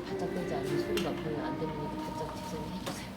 바짝 되지 않는 소리가 별로 안 들리니까 바짝 지정해 주세요.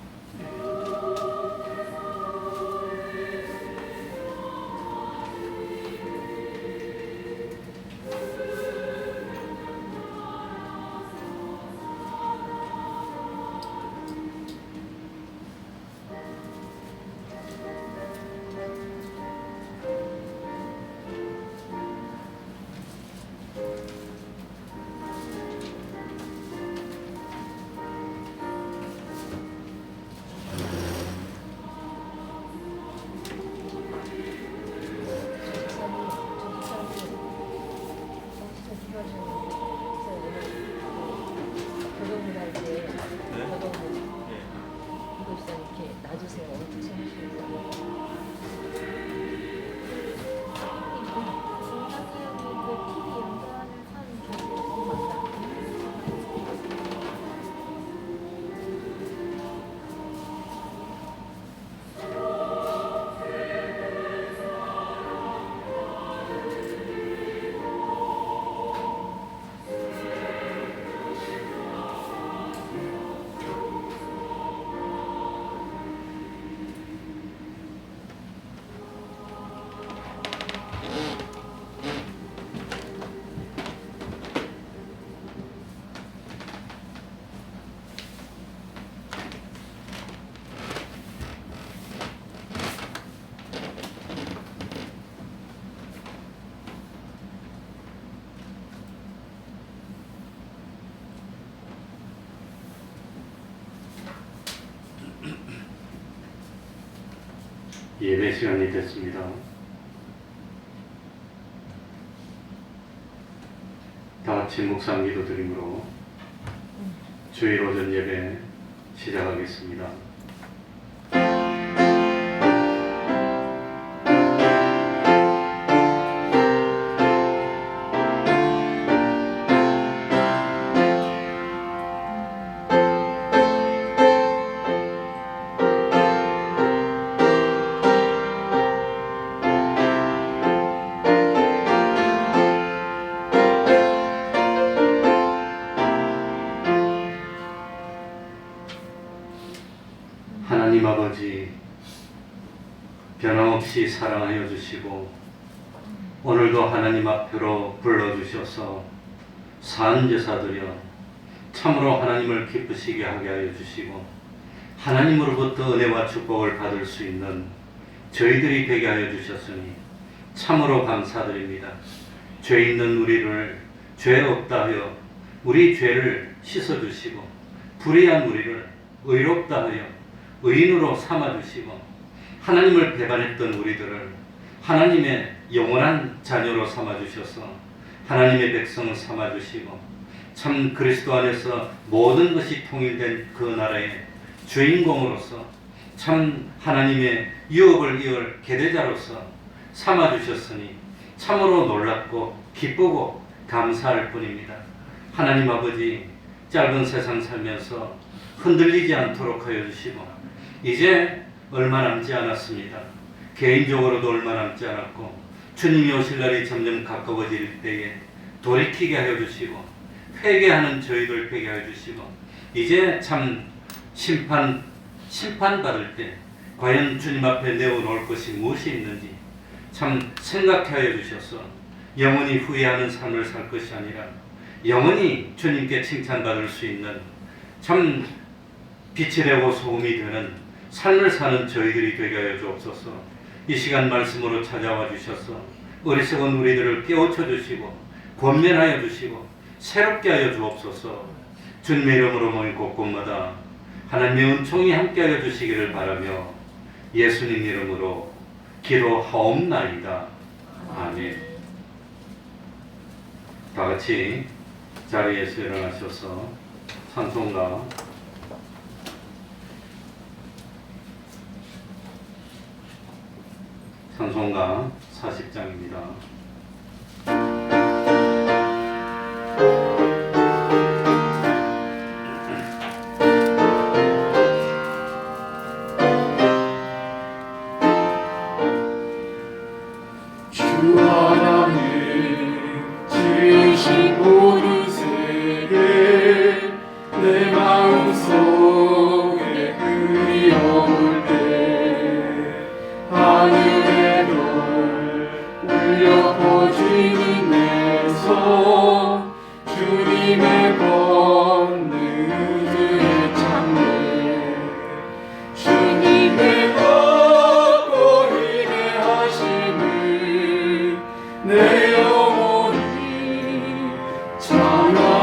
놔주세요. 어떻게 하시는지. 예배 시간이 됐습니다. 다 같이 묵상 기도 드림으로 주일 오전 예배 시작하겠습니다. 하나님 아버지, 변함없이 사랑하여 주시고 오늘도 하나님 앞으로 불러주셔서 산제사 드려 참으로 하나님을 기쁘시게 하게 하여 주시고 하나님으로부터 은혜와 축복을 받을 수 있는 저희들이 되게 하여 주셨으니 참으로 감사드립니다. 죄 있는 우리를 죄 없다 하여 우리 죄를 씻어주시고 불의한 우리를 의롭다 하여 의인으로 삼아주시고 하나님을 배반했던 우리들을 하나님의 영원한 자녀로 삼아주셔서 하나님의 백성을 삼아주시고 참 그리스도 안에서 모든 것이 통일된 그 나라의 주인공으로서 참 하나님의 유업을 이을 계대자로서 삼아주셨으니 참으로 놀랍고 기쁘고 감사할 뿐입니다. 하나님 아버지, 짧은 세상 살면서 흔들리지 않도록 하여 주시고 이제 얼마 남지 않았습니다. 개인적으로도 얼마 남지 않았고 주님이 오실 날이 점점 가까워질 때에 돌이키게 하여 주시고 회개하는 저희들 되게 하여 주시고 이제 참 심판받을 때 과연 주님 앞에 내어놓을 것이 무엇이 있는지 참 생각해 하여 주셔서 영원히 후회하는 삶을 살 것이 아니라 영원히 주님께 칭찬받을 수 있는 참 빛이 되고 소금이 되는 삶을 사는 저희들이 되게 하여 주옵소서. 이 시간 말씀으로 찾아와 주셔서 어리석은 우리들을 깨우쳐 주시고 권면하여 주시고 새롭게 하여 주옵소서. 주님의 이름으로 모인 곳곳마다 하나님의 은총이 함께 하여 주시기를 바라며 예수님 이름으로 기도하옵나이다. 아멘. 다 같이 자리에서 일어나셔서 찬송가 찬송가 40장입니다. 주 하나님 지으신 모든 세계 주소서. 주님의 권능을 찾네. 주님의 높고 위대하심을 내 영혼이 찬양하네.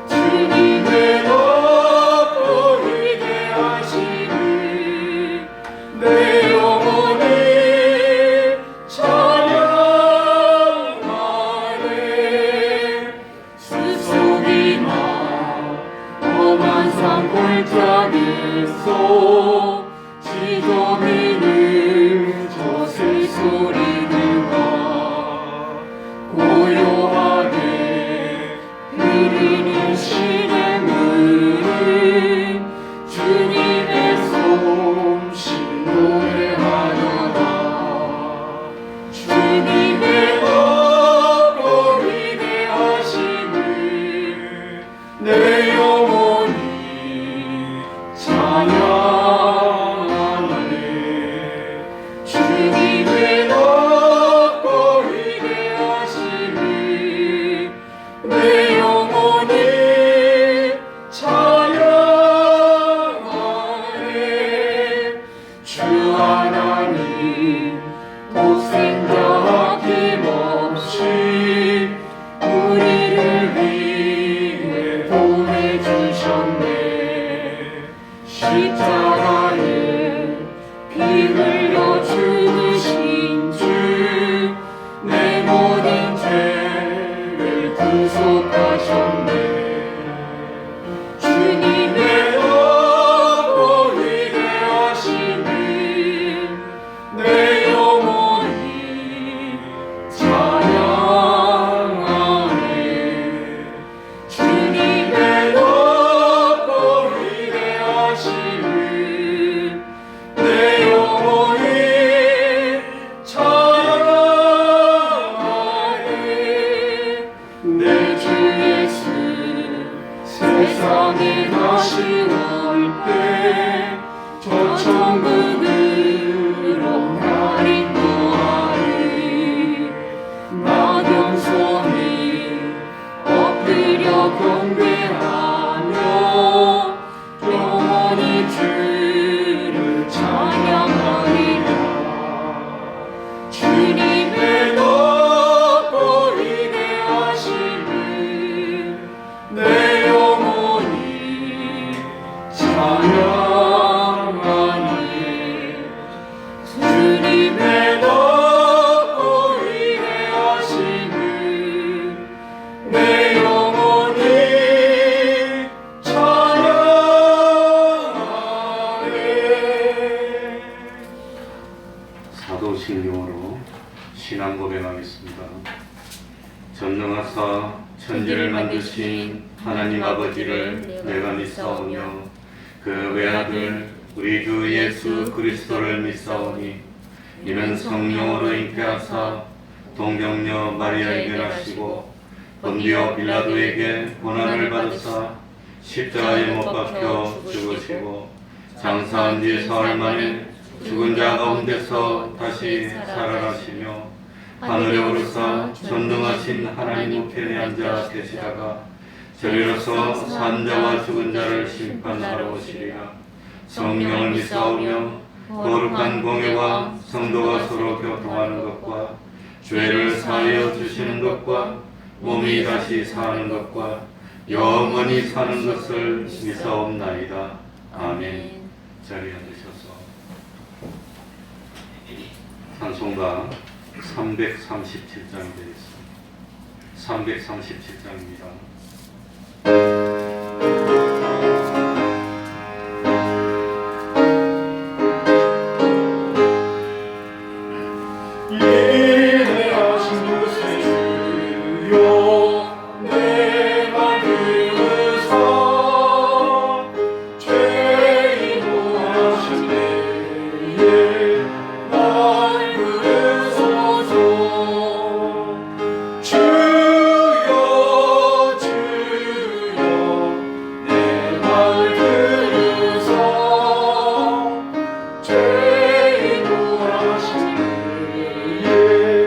주님의 높고 위대하심을 내 영혼이 찬양하네. 숲속이나 험한 산 골짜기에서 지저귀는 저 새소리들과 고요하게 흐르는 시냇물을 주님의 솜씨 노래하려다. 주님의 높고 위대하심을 내 영혼이 찬양하네. 주님의 높고 위대하심을 내 영혼이 찬양하네. 주 하나님 독생자 아낌없이 우리를 위해 보내주셨네. 십자가에 피 흘려 죽으신 주, 내 모든 죄를 구속하셨네. 주님의 높고 위대하심을 내 영혼이 찬양하네. 주님의 높고 위대하심을 내 영혼이 찬양하네. 내 주 예수 세상에 다시 올 때 저 천국으로 날 인도하리. 나 겸손히 엎드려 경배하며 영원히 주를 찬양하리라. 주님의 높고 위대하심을 내 영혼이 찬양하네. 주님의 높고 위대하심을 내 영혼이 찬양하네. 사도신경으로 신앙 고백하겠습니다. 전능하사 천지를 만드신 하나님 아버지를 내가 믿사오며 그 외아들 우리 주 예수 그리스도를 믿사오니 이는 성령으로 잉태하사 동정녀 마리아에게 나시고 본디오 빌라도에게 고난을 받으사 십자가에 못 박혀 죽으시고 장사한 지 사흘 만에 죽은 자 가운데서 다시 살아나시며 하늘에 오르사 전능하신 하나님 우편에 앉아 계시다가 저리로서 산 자와 죽은 자를 심판하러 오시리라. 성령을 믿사오며 거룩한 공예와 성도가 서로 교통하는 것과 죄를 사하여 주시는 것과 몸이 다시 사는 것과 영원히 사는 것을 믿사옵나이다. 아멘. 자리에 앉으셔서 찬송가 337장이 되겠습니다. 337장입니다. 예배하신 곳에 주여 내 말 들으사 죄인 구하신 때에 날 부르소서. 주여 주여 내 말 들으사 죄인 구하신 때에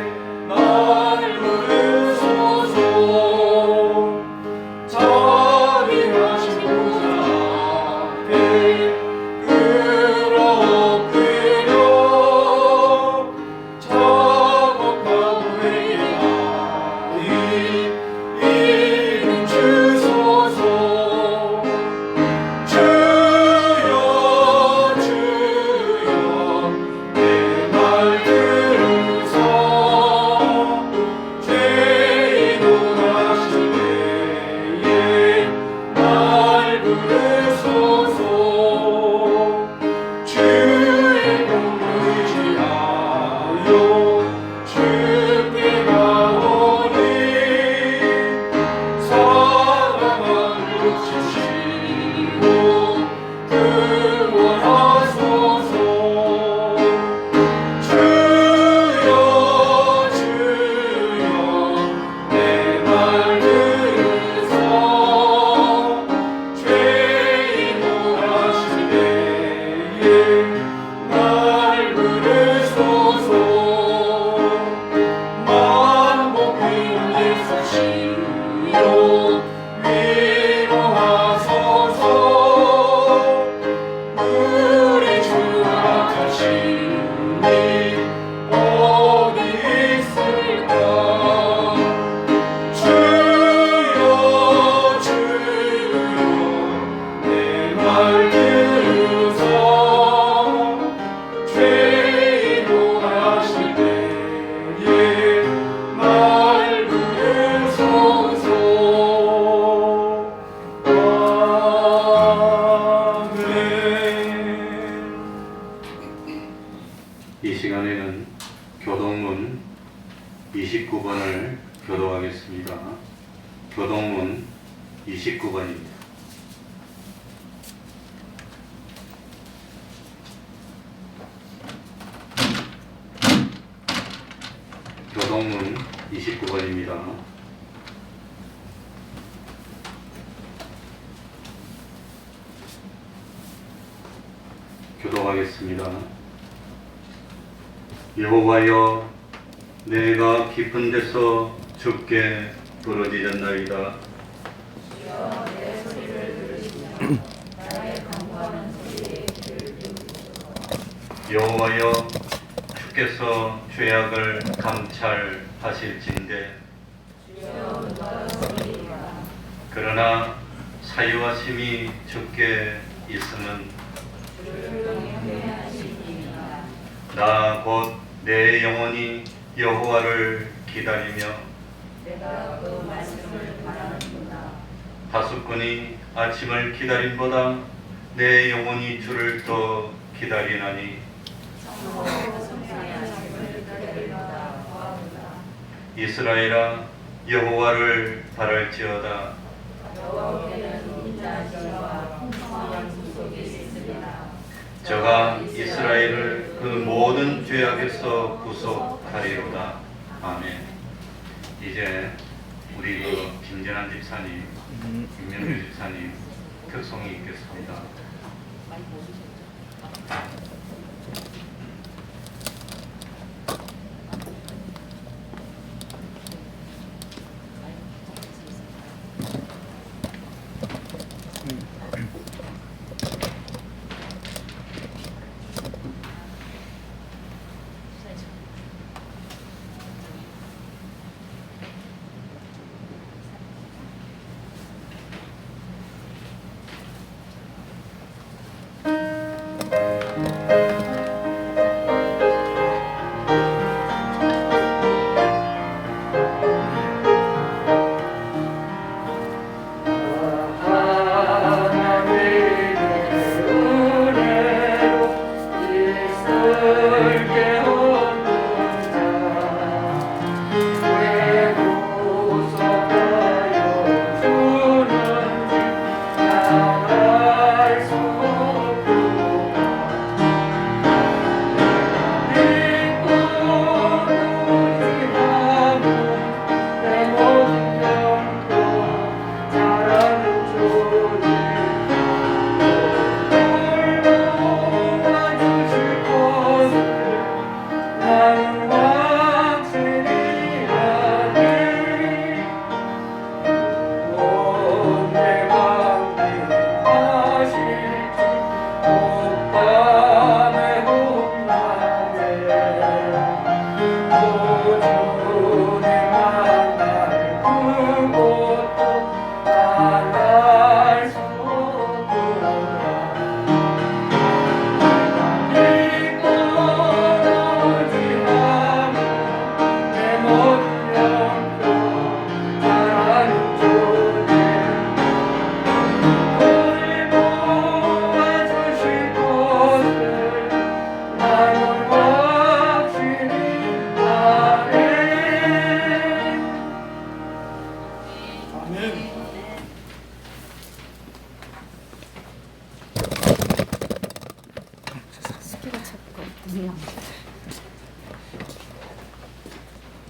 주께 나오니 사랑을 주시고 구원하소서. 주여 주여 내 말 들으소. 죄인 원하실 때에 날 부르소서. 만복히 예수 주여 위로하소서. 우리 주 같으시니 어디 있을까. 주여 주여 내 말 들으소. 죄인 원하실 때에 날 부르소서. 아멘. 이 시간에는 교동문 29번을 교도하겠습니다. 교동문 29번입니다. 교동문 29번입니다. 교도하겠습니다. 여호와여, 내가 깊은 데서 주께 부르짖었나이다. 여호와여, 주께서 죄악을 감찰하실진대 그러나 사유하심이 주께 있음은 나 곧 내 영혼이 여호와를 기다리며 하숫꾼이 아침을 기다림보다 내 영혼이 주를 더 기다리나니 이스라엘아, 여호와를 바랄지어다. 저가 이스라엘을 그 모든 죄악에서 구속하리로다. 아멘. 이제 우리 그 김재난 집사님, 김명규 집사님 특송이 있겠습니다. 많이 보시죠.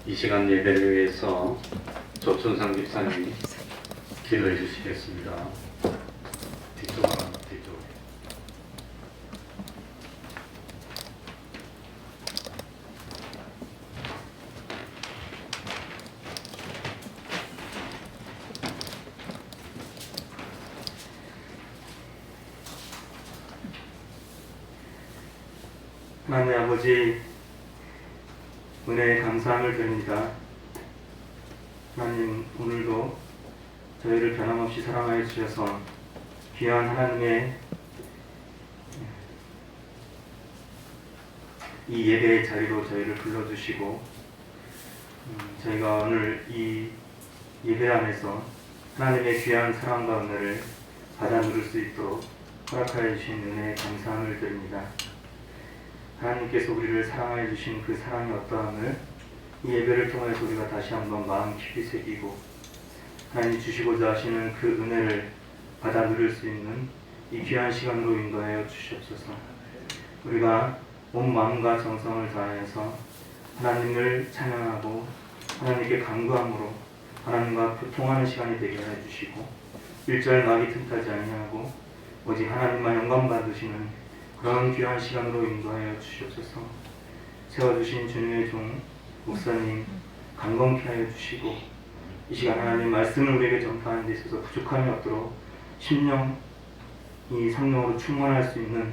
이 시간 예배를 위해서 조천상 집사님이 기도해 주시겠습니다. 뒤쪽으로 뒤쪽. 하나님 아버지, 은혜에 감사함을 드립니다. 하나님, 오늘도 저희를 변함없이 사랑하여 주셔서 귀한 하나님의 이 예배의 자리로 저희를 불러주시고, 저희가 오늘 이 예배 안에서 하나님의 귀한 사랑과 은혜를 받아 누릴 수 있도록 허락하여 주신 은혜에 감사함을 드립니다. 하나님께서 우리를 사랑하여 주신 그 사랑이 어떠함을 이 예배를 통해서 우리가 다시 한번 마음 깊이 새기고, 하나님 주시고자 하시는 그 은혜를 받아 누릴 수 있는 이 귀한 시간으로 인도하여 주시옵소서. 우리가 온 마음과 정성을 다해서 하나님을 찬양하고 하나님께 간구함으로 하나님과 교통하는 시간이 되게 해 주시고, 일절 마귀 틈타지 아니하고 오직 하나님만 영광 받으시는 그런 귀한 시간으로 인도하여 주시옵소서. 세워주신 주님의 종 목사님 강건케 하여 주시고, 이 시간 하나님 말씀을 우리에게 전파하는 데 있어서 부족함이 없도록 심령 이 성령으로 충만할 수 있는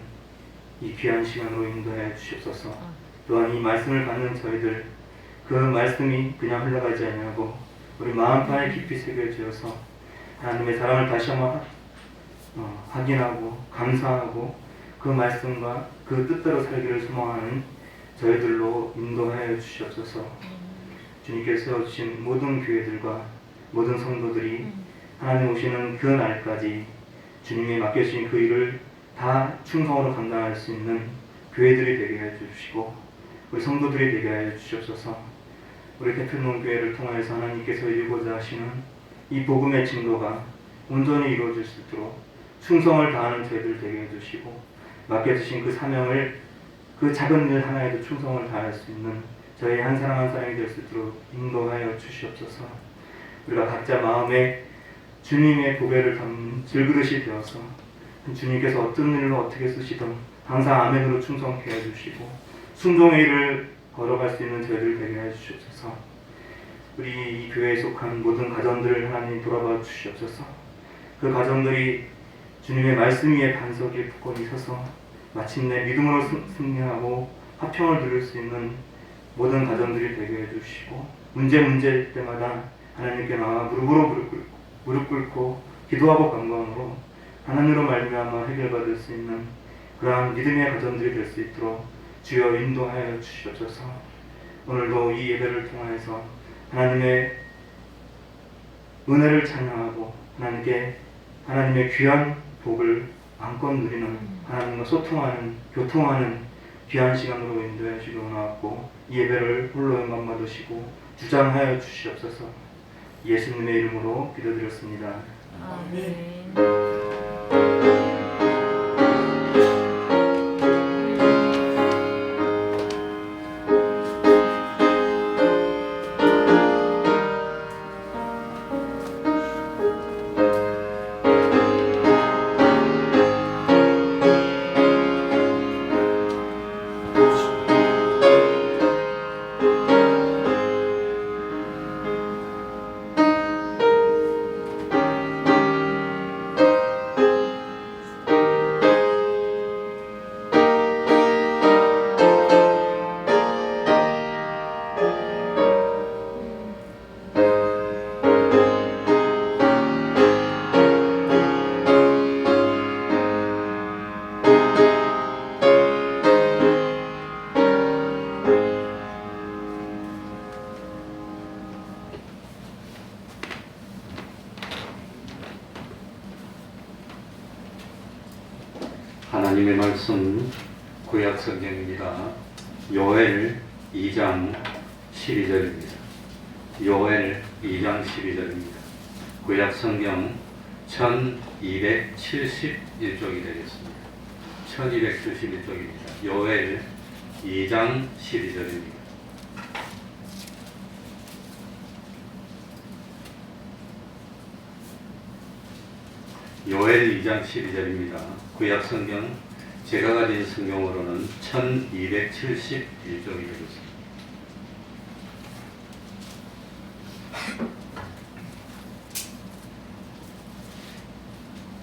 이 귀한 시간으로 인도하여 주시옵소서. 또한 이 말씀을 받는 저희들 그 말씀이 그냥 흘러가지 아니하고 우리 마음판에 깊이 새겨지어서 하나님의 사랑을 다시 한번 확인하고 감사하고 그 말씀과 그 뜻대로 살기를 소망하는 저희들로 인도하여 주시옵소서. 주님께서 세워주신 모든 교회들과 모든 성도들이 하나님 오시는 그 날까지 주님이 맡겨주신 그 일을 다 충성으로 감당할 수 있는 교회들이 되게 해 주시고, 우리 성도들이 되게 하여 주시옵소서. 우리 대표농 교회를 통해서 하나님께서 이루고자 하시는 이 복음의 증거가 온전히 이루어질 수 있도록 충성을 다하는 저희들 되게 해주시고, 맡겨주신 그 사명을 그 작은 일 하나에도 충성을 다할 수 있는 저희 한 사람 한 사람이 될 수 있도록 인도하여 주시옵소서. 우리가 각자 마음에 주님의 보배를 담는 질그릇이 되어서 주님께서 어떤 일로 어떻게 쓰시든 항상 아멘으로 충성케 해주시고 순종의 일을 걸어갈 수 있는 저희들 되게 해주시옵소서. 우리 이 교회에 속한 모든 가정들을 하나님 돌아봐 주시옵소서. 그 가정들이 주님의 말씀 위에 반석에 굳건히 서서 마침내 믿음으로 승리하고 화평을 누릴 수 있는 모든 가정들이 되게 해주시고, 문제 때마다 하나님께 나와 무릎 꿇고 기도하고 간구함으로 하나님으로 말미암아 해결받을 수 있는 그러한 믿음의 가정들이 될 수 있도록 주여 인도하여 주시옵소서. 오늘도 이 예배를 통해서 하나님의 은혜를 찬양하고 하나님께 하나님의 귀한 복을 마음껏 누리는, 하나님과 소통하는, 교통하는 귀한 시간으로 인도해 주시기 원하고, 이 예배를 홀로 영광 받으시고 주장하여 주시옵소서. 예수님의 이름으로 기도드렸습니다. 아멘. 하나님의 말씀 구약 성경입니다. 요엘 2장 12절입니다. 요엘 2장 12절입니다. 구약 성경 1271쪽이 되겠습니다. 1271쪽입니다. 요엘 2장 12절입니다. 요엘 2장 12절입니다. 구약 성경 제가 가진 성경으로는 1271쪽이 되겠습니다.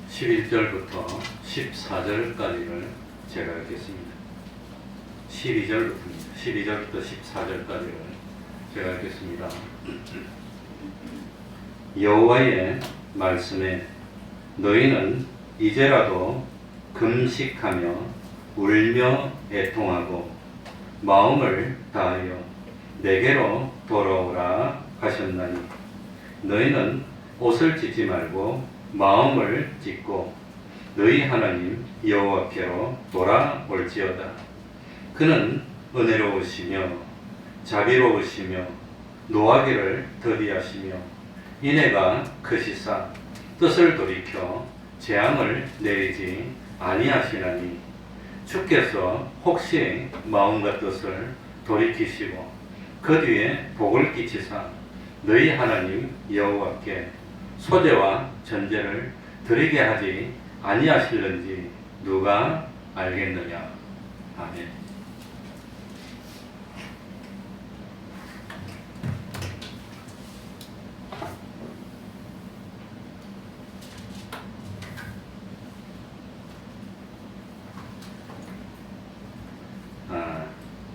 (11절부터) (14절까지를) 제가 읽겠습니다. 12절부터입니다. 12절부터 14절까지를 제가 읽겠습니다. 여호와의 말씀에 너희는 이제라도 금식하며 울며 애통하고 마음을 다하여 내게로 돌아오라 하셨나니 너희는 옷을 찢지 말고 마음을 찢고 너희 하나님 여호와께로 돌아올지어다. 그는 은혜로우시며 자비로우시며 노하기를 더디하시며 인애가 크시사 뜻을 돌이켜 재앙을 내리지 아니하시나니 주께서 혹시 마음과 뜻을 돌이키시고 그 뒤에 복을 끼치사 너희 하나님 여호와께 소재와 전제를 드리게 하지 아니하실는지 누가 알겠느냐. 아멘.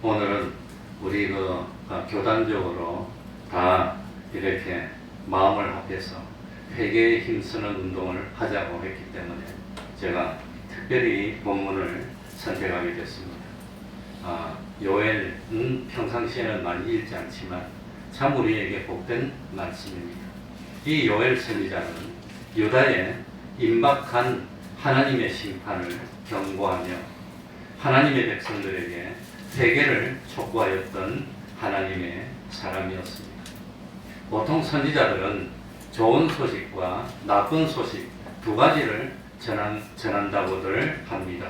오늘은 우리 교단적으로 다 이렇게 마음을 합해서 회개에 힘쓰는 운동을 하자고 했기 때문에 제가 특별히 본문을 선택하게 됐습니다. 요엘은 평상시에는 많이 읽지 않지만 참 우리에게 복된 말씀입니다. 이 요엘 선지자는 유다의 임박한 하나님의 심판을 경고하며 하나님의 백성들에게 회개를 촉구하였던 하나님의 사람이었습니다. 보통 선지자들은 좋은 소식과 나쁜 소식 두 가지를 전한다고들 합니다.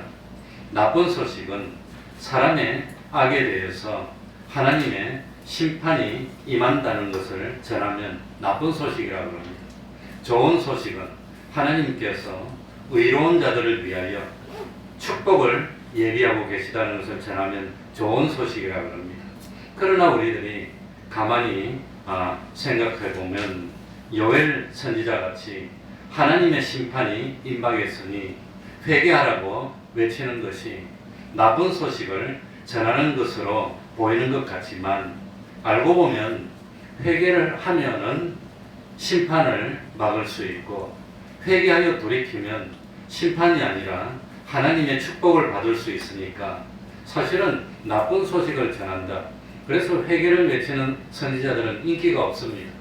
나쁜 소식은 사람의 악에 대해서 하나님의 심판이 임한다는 것을 전하면 나쁜 소식이라고 합니다. 좋은 소식은 하나님께서 의로운 자들을 위하여 축복을 예비하고 계시다는 것을 전하면 좋은 소식이라고 합니다. 그러나 우리들이 가만히 생각해 보면 요엘 선지자 같이 하나님의 심판이 임박했으니 회개하라고 외치는 것이 나쁜 소식을 전하는 것으로 보이는 것 같지만 알고 보면 회개를 하면은 심판을 막을 수 있고 회개하여 돌이키면 심판이 아니라 하나님의 축복을 받을 수 있으니까 사실은 나쁜 소식을 전한다. 그래서 회개를 외치는 선지자들은 인기가 없습니다.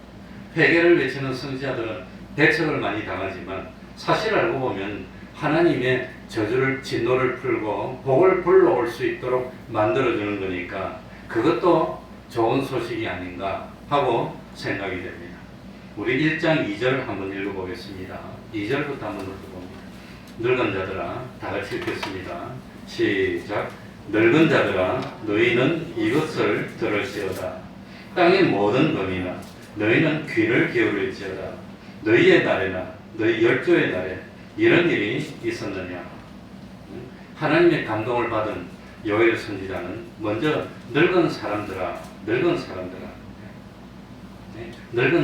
회개를 외치는 선지자들은 대척을 많이 당하지만 사실 알고 보면 하나님의 저주를 진노를 풀고 복을 불러올 수 있도록 만들어주는 거니까 그것도 좋은 소식이 아닌가 하고 생각이 됩니다. 우리 1장 2절 한번 읽어보겠습니다. 2절부터 한번 읽어봅니다. 늙은 자들아, 다 같이 읽겠습니다. 시작. 늙은 자들아, 너희는 이것을 들을지어다. 땅의 모든 범이나 너희는 귀를 기울일지어다. 너희의 날에나 너희 열조의 날에 이런 일이 있었느냐. 하나님의 감동을 받은 요엘 선지자는 먼저 늙은 사람들아, 늙은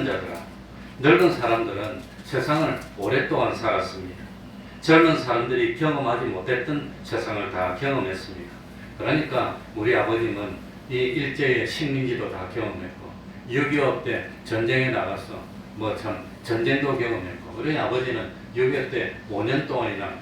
자들아. 늙은 사람들은 세상을 오랫동안 살았습니다. 젊은 사람들이 경험하지 못했던 세상을 다 경험했습니다. 그러니까 우리 아버님은 이 일제의 식민지도 다 경험했고 6.25 때 전쟁에 나가서 전쟁도 경험했고 우리 아버지는 6.25 때 5년 동안이나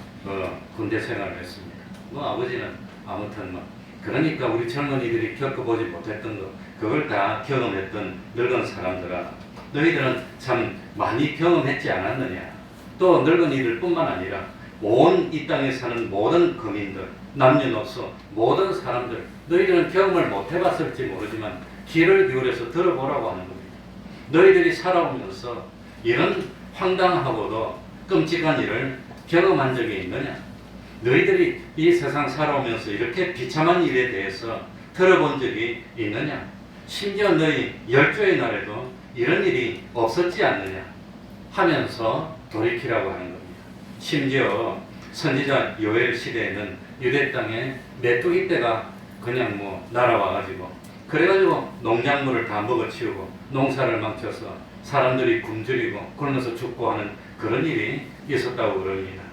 군대 생활을 했습니다. 아버지는 아무튼 그러니까 우리 젊은이들이 겪어보지 못했던 것 그걸 다 경험했던 늙은 사람들아, 너희들은 참 많이 경험했지 않았느냐. 또 늙은이들 뿐만 아니라 온 이 땅에 사는 모든 거민들, 남녀노소 모든 사람들, 너희들은 경험을 못 해봤을지 모르지만 귀를 기울여서 들어보라고 하는 겁니다. 너희들이 살아오면서 이런 황당하고도 끔찍한 일을 경험한 적이 있느냐? 너희들이 이 세상 살아오면서 이렇게 비참한 일에 대해서 들어본 적이 있느냐? 심지어 너희 열조의 날에도 이런 일이 없었지 않느냐? 하면서 돌이키라고 하는 겁니다. 심지어 선지자 요엘 시대에는 유대 땅에 메뚜기 떼가 그냥 뭐 날아와가지고 그래가지고 농작물을 다 먹어치우고 농사를 망쳐서 사람들이 굶주리고 그러면서 죽고 하는 그런 일이 있었다고 그럽니다.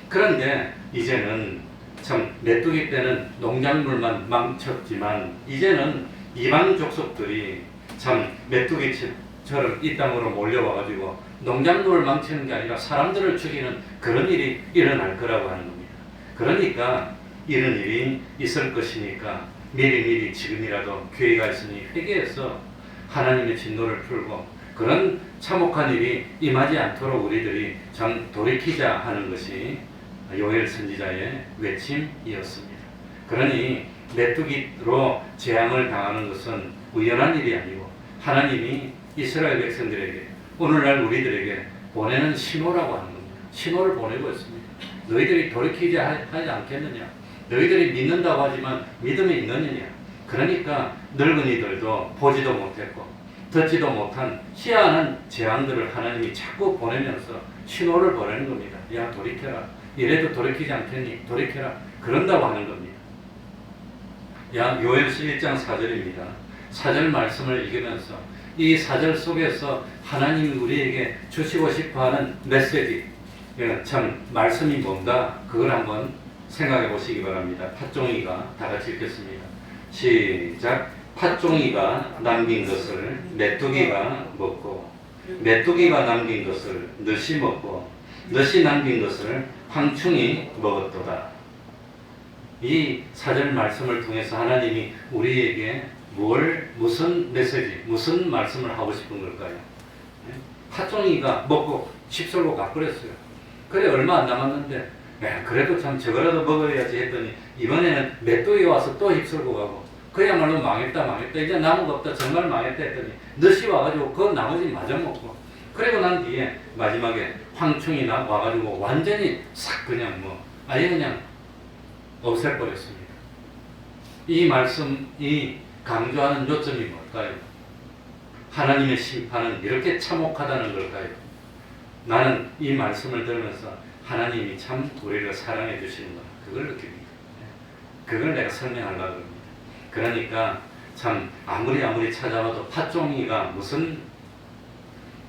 그런데 이제는 참 메뚜기 때는 농작물만 망쳤지만 이제는 이방 족속들이 참 메뚜기처럼 이 땅으로 몰려와가지고 농작물을 망치는 게 아니라 사람들을 죽이는 그런 일이 일어날 거라고 하는 겁니다. 그러니까 이런 일이 있을 것이니까 미리미리 지금이라도 기회가 있으니 회개해서 하나님의 진노를 풀고 그런 참혹한 일이 임하지 않도록 우리들이 참 돌이키자 하는 것이 요엘 선지자의 외침이었습니다. 그러니 메뚜기로 재앙을 당하는 것은 우연한 일이 아니고 하나님이 이스라엘 백성들에게 오늘날 우리들에게 보내는 신호라고 하는 겁니다. 신호를 보내고 있습니다. 너희들이 돌이키지 하지 않겠느냐? 너희들이 믿는다고 하지만 믿음이 있느냐? 그러니까 늙은이들도 보지도 못했고 듣지도 못한 희한한 재앙들을 하나님이 자꾸 보내면서 신호를 보내는 겁니다. 야 돌이켜라. 이래도 돌이키지 않겠니? 돌이켜라. 그런다고 하는 겁니다. 요엘서 1장 4절입니다. 4절 말씀을 읽으면서 이 4절 속에서 하나님이 우리에게 주시고 싶어하는 메시지, 참 말씀이 뭔가 그걸 한번 생각해 보시기 바랍니다. 팥종이가 다 같이 읽겠습니다. 시작. 팥종이가 남긴 것을 메뚜기가 먹고 메뚜기가 남긴 것을 넛이 먹고 넛이 남긴 것을 황충이 먹었도다. 이 4절 말씀을 통해서 하나님이 우리에게 무슨 메시지, 무슨 말씀을 하고 싶은 걸까요? 팥종이가 먹고 씹설고 가버렸어요. 그래 얼마 안 남았는데 그래도 참 저거라도 먹어야지 했더니 이번에는 메뚜기가 와서 또 휩쓸고 가고 그야말로 망했다 이제 남은 거 없다 정말 망했다 했더니 넛이 와가지고 그 나머지 마저 먹고 그리고 난 뒤에 마지막에 황충이 와가지고 완전히 싹 그냥 아예 그냥 없애버렸습니다. 이 말씀이 강조하는 요점이 뭘까요? 하나님의 심판은 이렇게 참혹하다는 걸까요? 나는 이 말씀을 들으면서 하나님이 참 우리를 사랑해 주시는구나 그걸 느낍니다. 그걸 내가 설명하려고 합니다. 그러니까 참 아무리 찾아봐도 팥종이가 무슨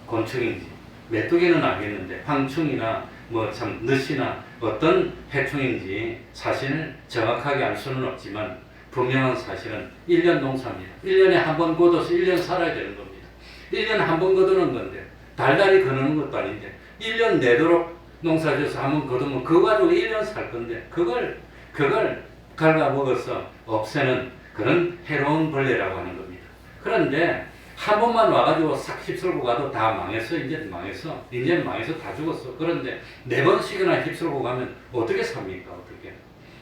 곤충인지 메뚜기는 알겠는데 황충이나 참 넛이나 어떤 해충인지 사실을 정확하게 알 수는 없지만 분명한 사실은 1년 농사입니다. 1년에 한 번 거둬서 1년 살아야 되는 겁니다. 1년에 한 번 거두는 건데 달달이 거두는 것도 아닌데 1년 내도록 농사져서 한 번 거두면 그거 가지고 1년 살 건데 그걸 갉아먹어서 없애는 그런 해로운 벌레라고 하는 겁니다. 그런데 한 번만 와가지고 싹 휩쓸고 가도 다 망했어. 이제는 망해서 다 죽었어. 그런데 4번씩이나 휩쓸고 가면 어떻게 삽니까? 어떻게?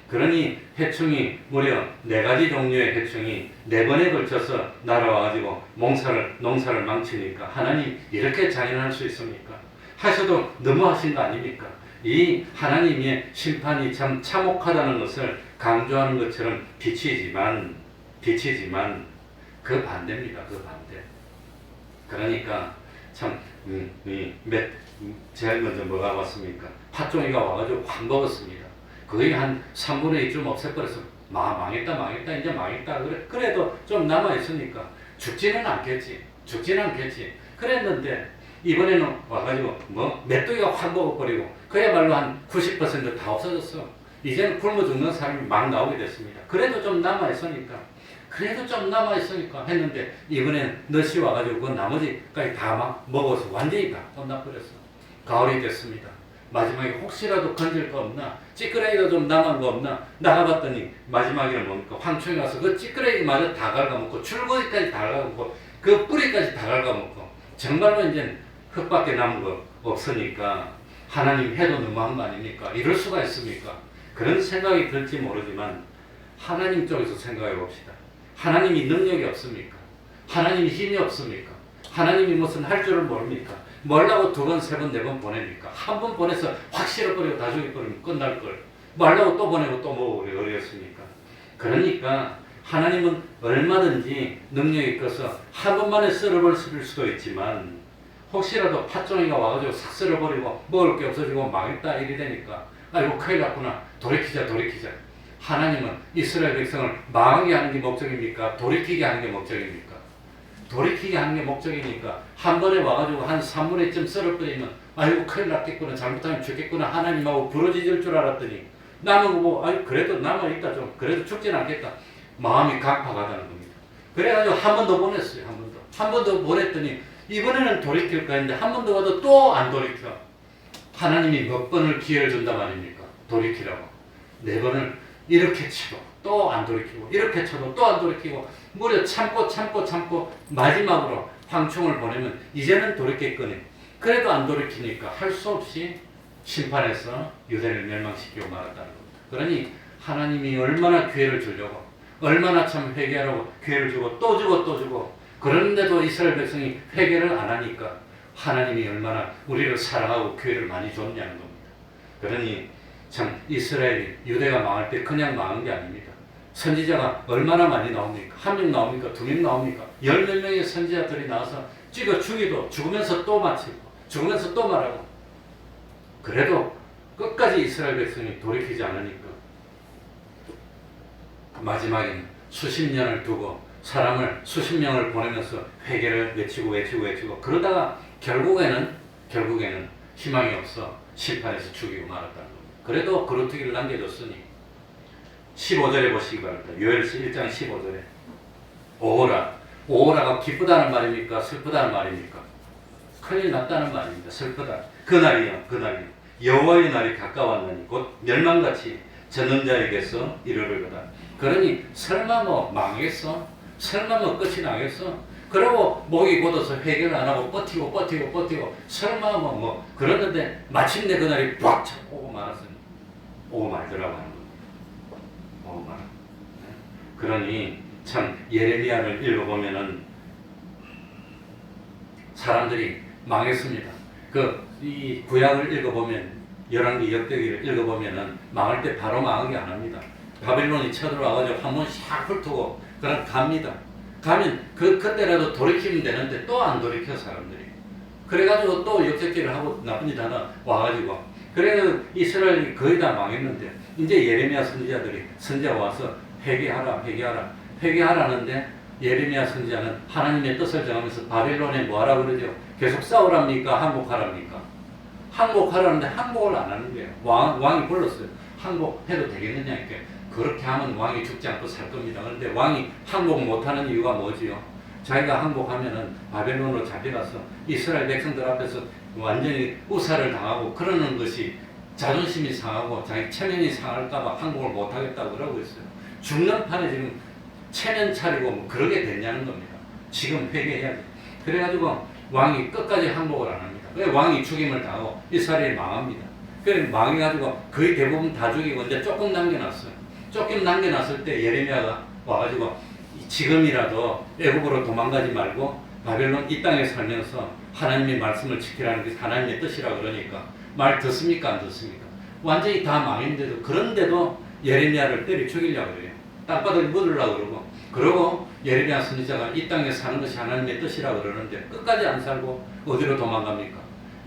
그러니 해충이 무려 4가지 종류의 해충이 4번에 걸쳐서 날아와가지고 농사를 망치니까 하나님 이렇게 잔인할 수 있습니까? 하셔도 너무하신 거 아닙니까? 이 하나님의 심판이 참 참혹하다는 것을 강조하는 것처럼 비치지만 그 반대입니다. 그 반대. 그러니까 참 제일 먼저 뭐가 왔습니까? 팥종이가 와가지고 확 먹었습니다. 거의 한 3분의 2쯤 없애버려서 망했다 이제 망했다 그래도 좀 남아있으니까 죽지는 않겠지. 그랬는데 이번에는 와가지고 메뚜기가 확 먹어버리고 그야말로 한 90% 다 없어졌어. 이제는 굶어 죽는 사람이 막 나오게 됐습니다. 그래도 좀 남아있으니까 했는데 이번엔 넛이 와가지고 그 나머지까지 다 막 먹어서 완전히 다 끝나버렸어. 가을이 됐습니다. 마지막에 혹시라도 건질 거 없나? 찌끄레기가 좀 남은 거 없나? 나가봤더니 마지막에는 뭡니까? 황충이 와서 그 찌끄레기마저 다 갉아먹고 줄거기까지 다 갉아먹고 그 뿌리까지 다 갉아먹고 정말로 이제 흙밖에 남은 거 없으니까 하나님 해도 너무한 거 아닙니까? 이럴 수가 있습니까? 그런 생각이 들지 모르지만 하나님 쪽에서 생각해 봅시다. 하나님이 능력이 없습니까? 하나님이 힘이 없습니까? 하나님이 무슨 할 줄을 모릅니까? 뭐라고 2번, 3번, 4번 보냅니까? 한 번 보내서 확 실어버리고 다 죽여버리면 끝날 걸. 뭐라고 또 보내고 또 먹으려 그러겠습니까? 그러니까 하나님은 얼마든지 능력이 있어서 한 번만에 썰어버릴 수도 있지만 혹시라도 팥종이가 와가지고 싹 쓸어버리고 먹을 게 없어지고 망했다 이리 되니까 아이고 큰일 났구나 돌이키자. 하나님은 이스라엘 백성을 망하게 하는 게 목적입니까? 돌이키게 하는 게 목적입니까? 돌이키게 하는 게 목적이니까 한 번에 와가지고 한 3분의 1쯤 썰어버리면 아이고 큰일 났겠구나 잘못하면 죽겠구나 하나님하고 부러지질 줄 알았더니 남은 거 보고 아이 그래도 남아있다 좀 그래도 죽진 않겠다 마음이 강팍하다는 겁니다. 그래가지고 한 번 더 보냈어요. 한 번 더 보냈더니 이번에는 돌이킬까 했는데 한 번 더 와도 또 안 돌이켜. 하나님이 몇 번을 기회를 준단 말입니까? 돌이키라고. 4번을 이렇게 치고 또 안 돌이키고 이렇게 쳐도 또 안 돌이키고 무려 참고 마지막으로 황충을 보내면 이제는 돌이켰거니 그래도 안 돌이키니까 할 수 없이 심판해서 유대를 멸망시키고 말았다는 겁니다. 그러니 하나님이 얼마나 기회를 주려고 얼마나 참 회개하라고 기회를 주고 또 주고 그런데도 이스라엘 백성이 회개를 안 하니까 하나님이 얼마나 우리를 사랑하고 기회를 많이 줬냐는 겁니다. 그러니 참 이스라엘이 유대가 망할 때 그냥 망한 게 아닙니다. 선지자가 얼마나 많이 나옵니까? 1명 나옵니까? 2명 나옵니까? 10몇 명의 선지자들이 나와서 찍어 죽이도 죽으면서 또 마치고 죽으면서 또 말하고 그래도 끝까지 이스라엘 백성이 돌이키지 않으니까 마지막에는 수십 년을 두고 사람을 수십 명을 보내면서 회개를 외치고 그러다가 결국에는 희망이 없어 심판해서 죽이고 말았다는 겁니다. 그래도 그루터기를 남겨줬으니 15절에 보시기 바랍니다. 요엘서 1장 15절에 오호라가 기쁘다는 말입니까? 슬프다는 말입니까? 큰일 났다는 말입니다. 슬프다. 그날이요. 여호와의 날이 가까웠느니 곧 멸망같이 젖는 자에게서 이르르거다. 그러니 설마 뭐 망하겠어? 설마 뭐 끝이 나겠어? 그러고 목이 곧어서 회개를 안 하고 버티고 설마 뭐 그러는데 마침내 그날이 빡 오고 말았으니 오고 말더라고 하는 겁니다. 오고 말. 그러니 참 예레미야를 읽어보면은 사람들이 망했습니다. 이 구약을 읽어보면 열왕기 역대기를 읽어보면은 망할 때 바로 망하게 안 합니다. 바벨론이 쳐들어와가지고 한 번 샥 훑고 그냥 갑니다. 가면 그때라도 돌이키면 되는데 또 안 돌이켜 사람들이. 그래가지고 또 역적질을 하고 나쁜 짓 하나 와가지고 그래서 이스라엘이 거의 다 망했는데 이제 예레미야 선지자가 와서 회개하라는데 예레미야 선지자는 하나님의 뜻을 정하면서 바벨론에 뭐하라 그러죠? 계속 싸우랍니까? 항복하랍니까? 항복하라는데 항복을 안 하는 거예요. 왕이 불렀어요. 항복해도 되겠느냐 이렇게. 그렇게 하면 왕이 죽지 않고 살 겁니다. 그런데 왕이 항복 못하는 이유가 뭐지요? 자기가 항복하면은 바벨론으로 잡혀가서 이스라엘 백성들 앞에서 완전히 우사를 당하고 그러는 것이 자존심이 상하고 자기 체면이 상할까봐 항복을 못하겠다고 그러고 있어요. 죽는 판에 지금 체면 차리고 뭐 그러게 됐냐는 겁니다. 지금 회개해야 돼. 그래가지고 왕이 끝까지 항복을 안 합니다. 그래 왕이 죽임을 당하고 이스라엘이 망합니다. 그래 망해가지고 거의 대부분 다 죽이고 이제 조금 남겨놨어요. 조금 남겨놨을 때 예레미야가 와가지고 지금이라도 애국으로 도망가지 말고 바벨론 이 땅에 살면서 하나님의 말씀을 지키라는 게 하나님의 뜻이라 그러니까 말 듣습니까 안 듣습니까? 완전히 다 망했는데도 그런데도 예레미야를 때려 죽이려고 그래요. 땅바닥에 묻으려고 그러고 예레미야 선지자가 이 땅에 사는 것이 하나님의 뜻이라 그러는데 끝까지 안 살고 어디로 도망갑니까?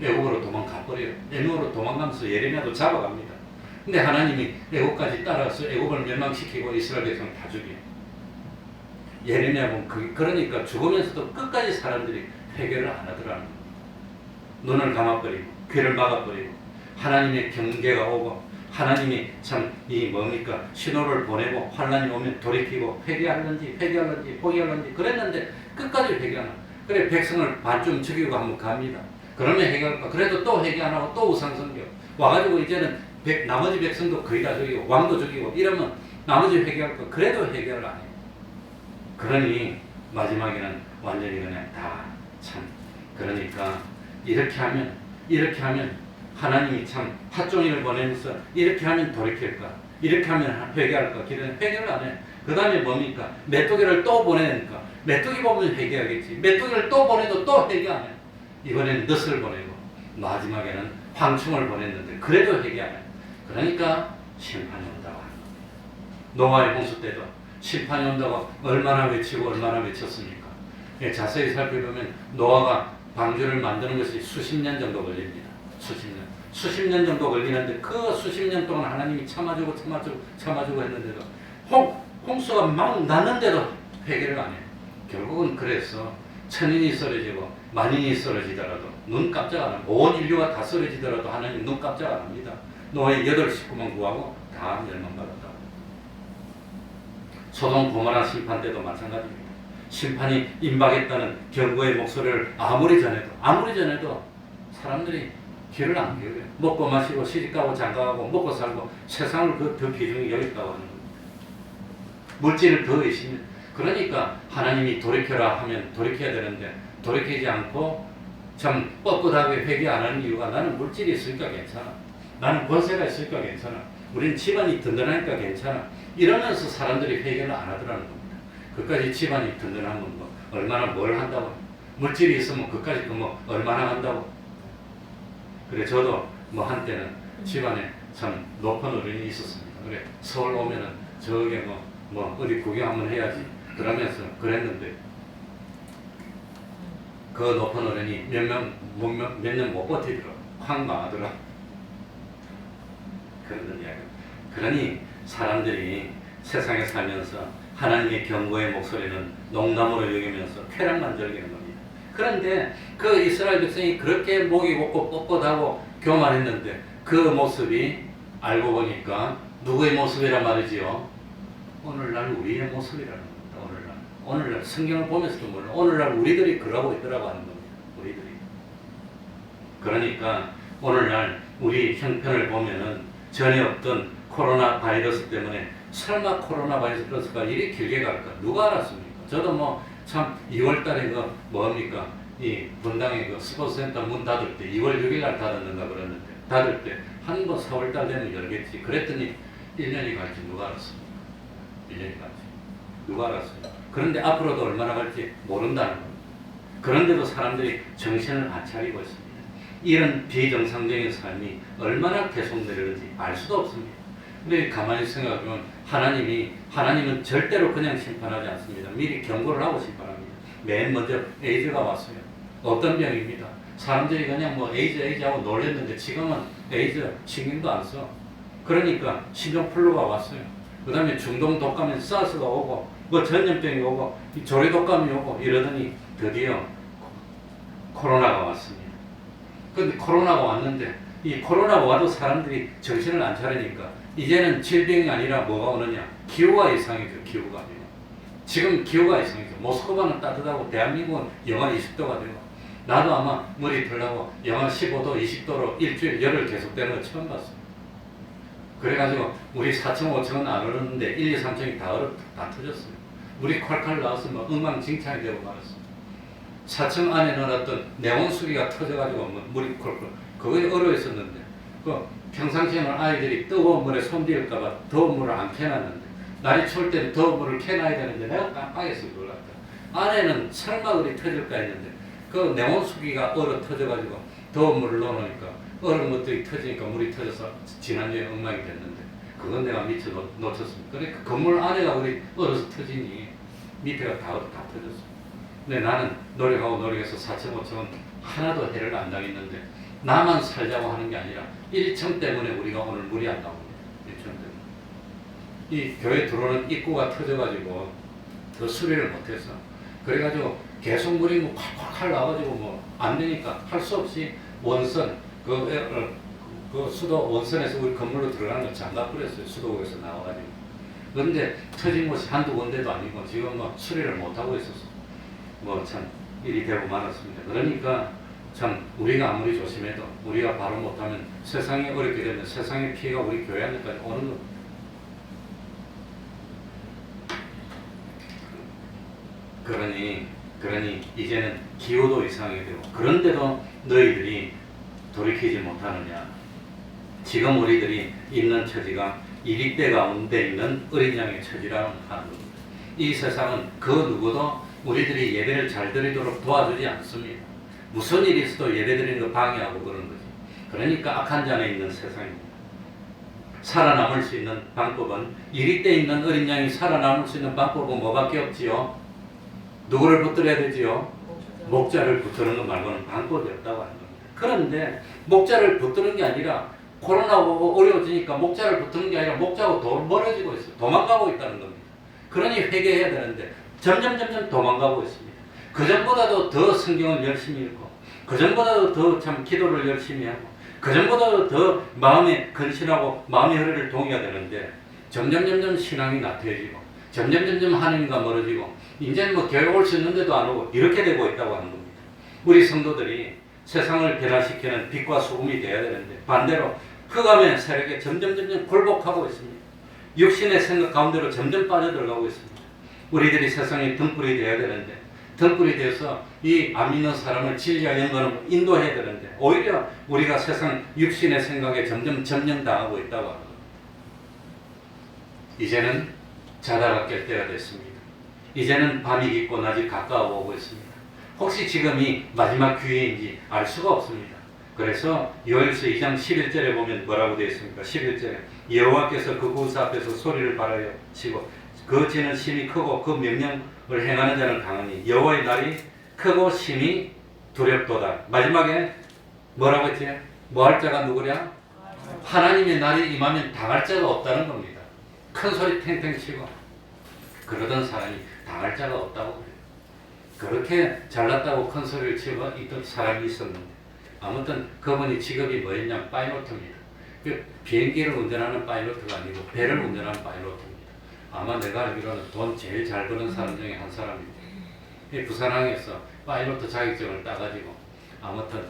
애국으로 도망가버려요. 애국으로 도망가면서 예레미야도 잡아갑니다. 근데 하나님이 애국까지 따라서 애국을 멸망시키고 이스라엘 백성을 다 죽여요. 예레미야 보면 그러니까 죽으면서도 끝까지 사람들이 회개를 안 하더라는 거예요. 눈을 감아버리고 귀를 막아버리고 하나님의 경계가 오고 하나님이 참 신호를 보내고 환란이 오면 돌이키고 회개하는지 포기하는지 그랬는데 끝까지 회개 안 하고 그래 백성을 반쯤 죽이고 한번 갑니다. 그러면 회개할까? 그래도 또 회개 안 하고 또 우상숭배 와가지고 이제는 나머지 백성도 거의 다 죽이고 왕도 죽이고 이러면 나머지 회개할까? 그래도 회개를 안 해요. 그러니 마지막에는 완전히 그냥 다 참 그러니까 이렇게 하면 하나님이 참 팥종이를 보내면서 이렇게 하면 돌이킬까? 이렇게 하면 회개할까? 기도는 회개를 안 해. 그 다음에 뭡니까? 메뚜기를 또 보내니까 메뚜기 보면 회개하겠지. 메뚜기를 또 보내도 또 회개 안 해. 이번에는 넛을 보내고 마지막에는 황충을 보냈는데 그래도 회개 안 해. 그러니까 심판이 온다고 하는 겁니다. 노아의 홍수 때도 심판이 온다고 얼마나 외치고 얼마나 외쳤습니까? 예, 자세히 살펴보면 노아가 방주를 만드는 것이 수십 년 정도 걸립니다. 수십 년 정도 걸리는데 그 수십 년 동안 하나님이 참아주고 했는데도 홍수가 막 났는데도 회개를 안 해요. 결국은 그래서 천인이 쓰러지고 만인이 쓰러지더라도 눈 깜짝 안 하고 온 인류가 다 쓰러지더라도 하나님 눈 깜짝 안 합니다. 노예 8식구만 구하고 다 멸망받았다. 소돔 고모라 심판 때도 마찬가지입니다. 심판이 임박했다는 경고의 목소리를 아무리 전해도 사람들이 귀를 안 기울여요. 먹고 마시고 시집가고 장가가고 먹고 살고 세상을 더 비중이 여겼다고 하는 겁니다. 물질을 더 의심해. 그러니까 하나님이 돌이켜라 하면 돌이켜야 되는데 돌이키지 않고 참 뻣뻣하게 회개 안 하는 이유가 나는 물질이 있으니까 괜찮아. 나는 권세가 있으니까 괜찮아. 우리는 집안이 든든하니까 괜찮아. 이러면서 사람들이 회개를 안 하더라는 겁니다. 그까지 집안이 든든하면 뭐 얼마나 뭘 한다고. 물질이 있으면 그까지 뭐 얼마나 한다고. 그래 저도 뭐 한때는 집안에 참 높은 어른이 있었습니다. 그래 서울 오면은 저게 뭐 어디 구경 한번 해야지 그러면서 그랬는데 그 높은 어른이 몇 년 못 버티더라. 확 망하더라. 그런 이야기. 그러니 사람들이 세상에 살면서 하나님의 경고의 목소리는 농담으로 여기면서 쾌락만 즐기는 겁니다. 그런데 그 이스라엘 백성이 그렇게 목이 곱고 뻣뻣하고 교만했는데 그 모습이 알고 보니까 누구의 모습이란 말이지요? 오늘날 우리의 모습이라는 겁니다. 오늘날 성경을 보면서도 몰라. 오늘날 우리들이 그러고 있더라고 하는 겁니다. 우리들이. 그러니까 오늘날 우리 형편을 보면은 전에 없던 코로나 바이러스 때문에 설마 코로나 바이러스가 이리 길게 갈까? 누가 알았습니까? 저도 뭐 참 2월 달에 그 뭡니까? 이 분당에 그 스포츠센터 문 닫을 때 2월 6일 날 닫았는가 그랬는데 닫을 때 한 번 4월 달 되면 열겠지. 그랬더니 1년이 갈지 누가 알았습니까? 1년이 갈지. 누가 알았어요? 그런데 앞으로도 얼마나 갈지 모른다는 겁니다. 그런데도 사람들이 정신을 안 차리고 있습니다. 이런 비정상적인 삶이 얼마나 계속되는지 알 수도 없습니다. 근데 가만히 생각하면 하나님은 절대로 그냥 심판하지 않습니다. 미리 경고를 하고 심판합니다. 맨 먼저 에이즈가 왔어요. 어떤 병입니다. 사람들이 그냥 뭐 에이즈 하고 놀랬는데 지금은 에이즈 신경도 안 써. 그러니까 신종플루가 왔어요. 그 다음에 중동 독감에 사스가 오고 뭐 전염병이 오고 조류독감이 오고 이러더니 드디어 코로나가 왔습니다. 근데 코로나가 왔는데 이 코로나가 와도 사람들이 정신을 안 차리니까 이제는 질병이 아니라 뭐가 오느냐? 기후가 이상이죠. 기후가. 지금 기후가 이상이죠. 모스크바는 따뜻하고 대한민국은 영하 20도가 되고 나도 아마 머리 털라고 영하 15도, 20도로 일주일 열흘 계속되는 거 처음 봤어요. 그래가지고 우리 4층, 5층은 안 얼었는데 1, 2, 3층이 다 터졌어요. 물이 콸콸 나왔으면 엉망진창이 되고 말았어요. 4층 안에 넣어놨던 내온수기가 터져가지고 물이 콸콸 그거에 얼어 있었는데 그 평상시에는 아이들이 뜨거운 물에 손댈까봐 더운 물을 안 켜놨는데 날이 추울 때는 더운 물을 켜놔야 되는데 내가 깜빡했어 그걸 갖다. 안에는 설마 그리 터질까 했는데 그 내온수기가 얼어 터져가지고 더운 물을 넣어놓으니까 얼은 것들이 터지니까 물이 터져서 지난주에 엉망이 됐는데 그건 내가 미처 놓쳤습니다. 그러니까 건물 안에가 우리 얼어서 터지니 밑에가 다 터졌어. 근데 나는 노력해서 4층, 5층은 하나도 해를 안 당했는데 나만 살자고 하는 게 아니라 1층 때문에 우리가 오늘 물이 안 나옵니다. 1층 때문에. 이 교회 들어오는 입구가 터져가지고 더 수리를 못해서 그래가지고 계속 물이 뭐 콸콸콸 나와가지고 뭐 안 되니까 할 수 없이 원선 그 수도 원선에서 우리 건물로 들어가는 거 장갑 뿌렸어요. 수도국에서 나와가지고. 그런데 터진 곳이 한두 군데도 아니고 지금 뭐 수리를 못하고 있어서 뭐 참 일이 되고 말았습니다. 그러니까 참 우리가 아무리 조심해도 우리가 바로 못하면 세상이 어렵게 되면 세상의 피해가 우리 교회한테까지 오는 겁니다. 그러니 이제는 기후도 이상하게 되고 그런데도 너희들이 돌이키지 못하느냐. 지금 우리들이 있는 처지가 이리대 가운데 있는 어린 양의 처지라는 하는 겁니다. 이 세상은 그 누구도 우리들이 예배를 잘 드리도록 도와주지 않습니다. 무슨 일이 있어도 예배 드리는 거 방해하고 그러는 거지. 그러니까 악한 잔에 있는 세상입니다. 살아남을 수 있는 방법은 이리때 있는 어린 양이 살아남을 수 있는 방법은 뭐밖에 없지요? 누구를 붙들어야 되지요? 목자를 붙드는 것 말고는 방법이 없다고 하는 겁니다. 그런데 목자를 붙드는 게 아니라 코로나가 어려워지니까 목자를 붙드는 게 아니라 목자하고 더 멀어지고 있어요. 도망가고 있다는 겁니다. 그러니 회개해야 되는데 점점 도망가고 있습니다. 그전보다도 더 성경을 열심히 읽고 그전보다도 더 참 기도를 열심히 하고 그전보다도 더 마음에 근신하고 마음의 허리를 동여야 되는데 점점 신앙이 나태해지고 점점 하나님과 멀어지고 이제는 뭐 교회 올 수 있는데도 안 오고 이렇게 되고 있다고 하는 겁니다. 우리 성도들이 세상을 변화시키는 빛과 소금이 되어야 되는데 반대로 흑암의 세력에 점점 굴복하고 있습니다. 육신의 생각 가운데로 점점 빠져들어가고 있습니다. 우리들이 세상에 등불이 되어야 되는데 등불이 되어서 이 안 믿는 사람을 진리와 영광으로 인도해야 되는데 오히려 우리가 세상 육신의 생각에 점점 점령당하고 있다고 합니다. 이제는 자다가 깰 때가 됐습니다. 이제는 밤이 깊고 낮이 가까워 오고 있습니다. 혹시 지금이 마지막 기회인지 알 수가 없습니다. 그래서 요엘서 2장 11절에 보면 뭐라고 되어 있습니까? 11절에 여호와께서 그 구사 앞에서 소리를 발하여 치고 그 지는 심히 크고 그 명령을 행하는 자는 강하니 여호와의 날이 크고 심히 두렵도다. 마지막에 뭐라고 했지? 뭐 할 자가 누구랴? 하나님의 날이 임하면 당할 자가 없다는 겁니다. 큰 소리 탱탱 치고 그러던 사람이 당할 자가 없다고 그래요. 그렇게 잘났다고 큰 소리를 치고 있던 사람이 있었는데 아무튼 그분이 직업이 뭐였냐면 파일로트입니다. 비행기를 운전하는 파일로트가 아니고 배를 운전하는 파일로트입니다. 아마 내가 알기로는 돈 제일 잘 버는 사람 중에 한 사람입니다. 부산항에서 파일로트 자격증을 따가지고 아무튼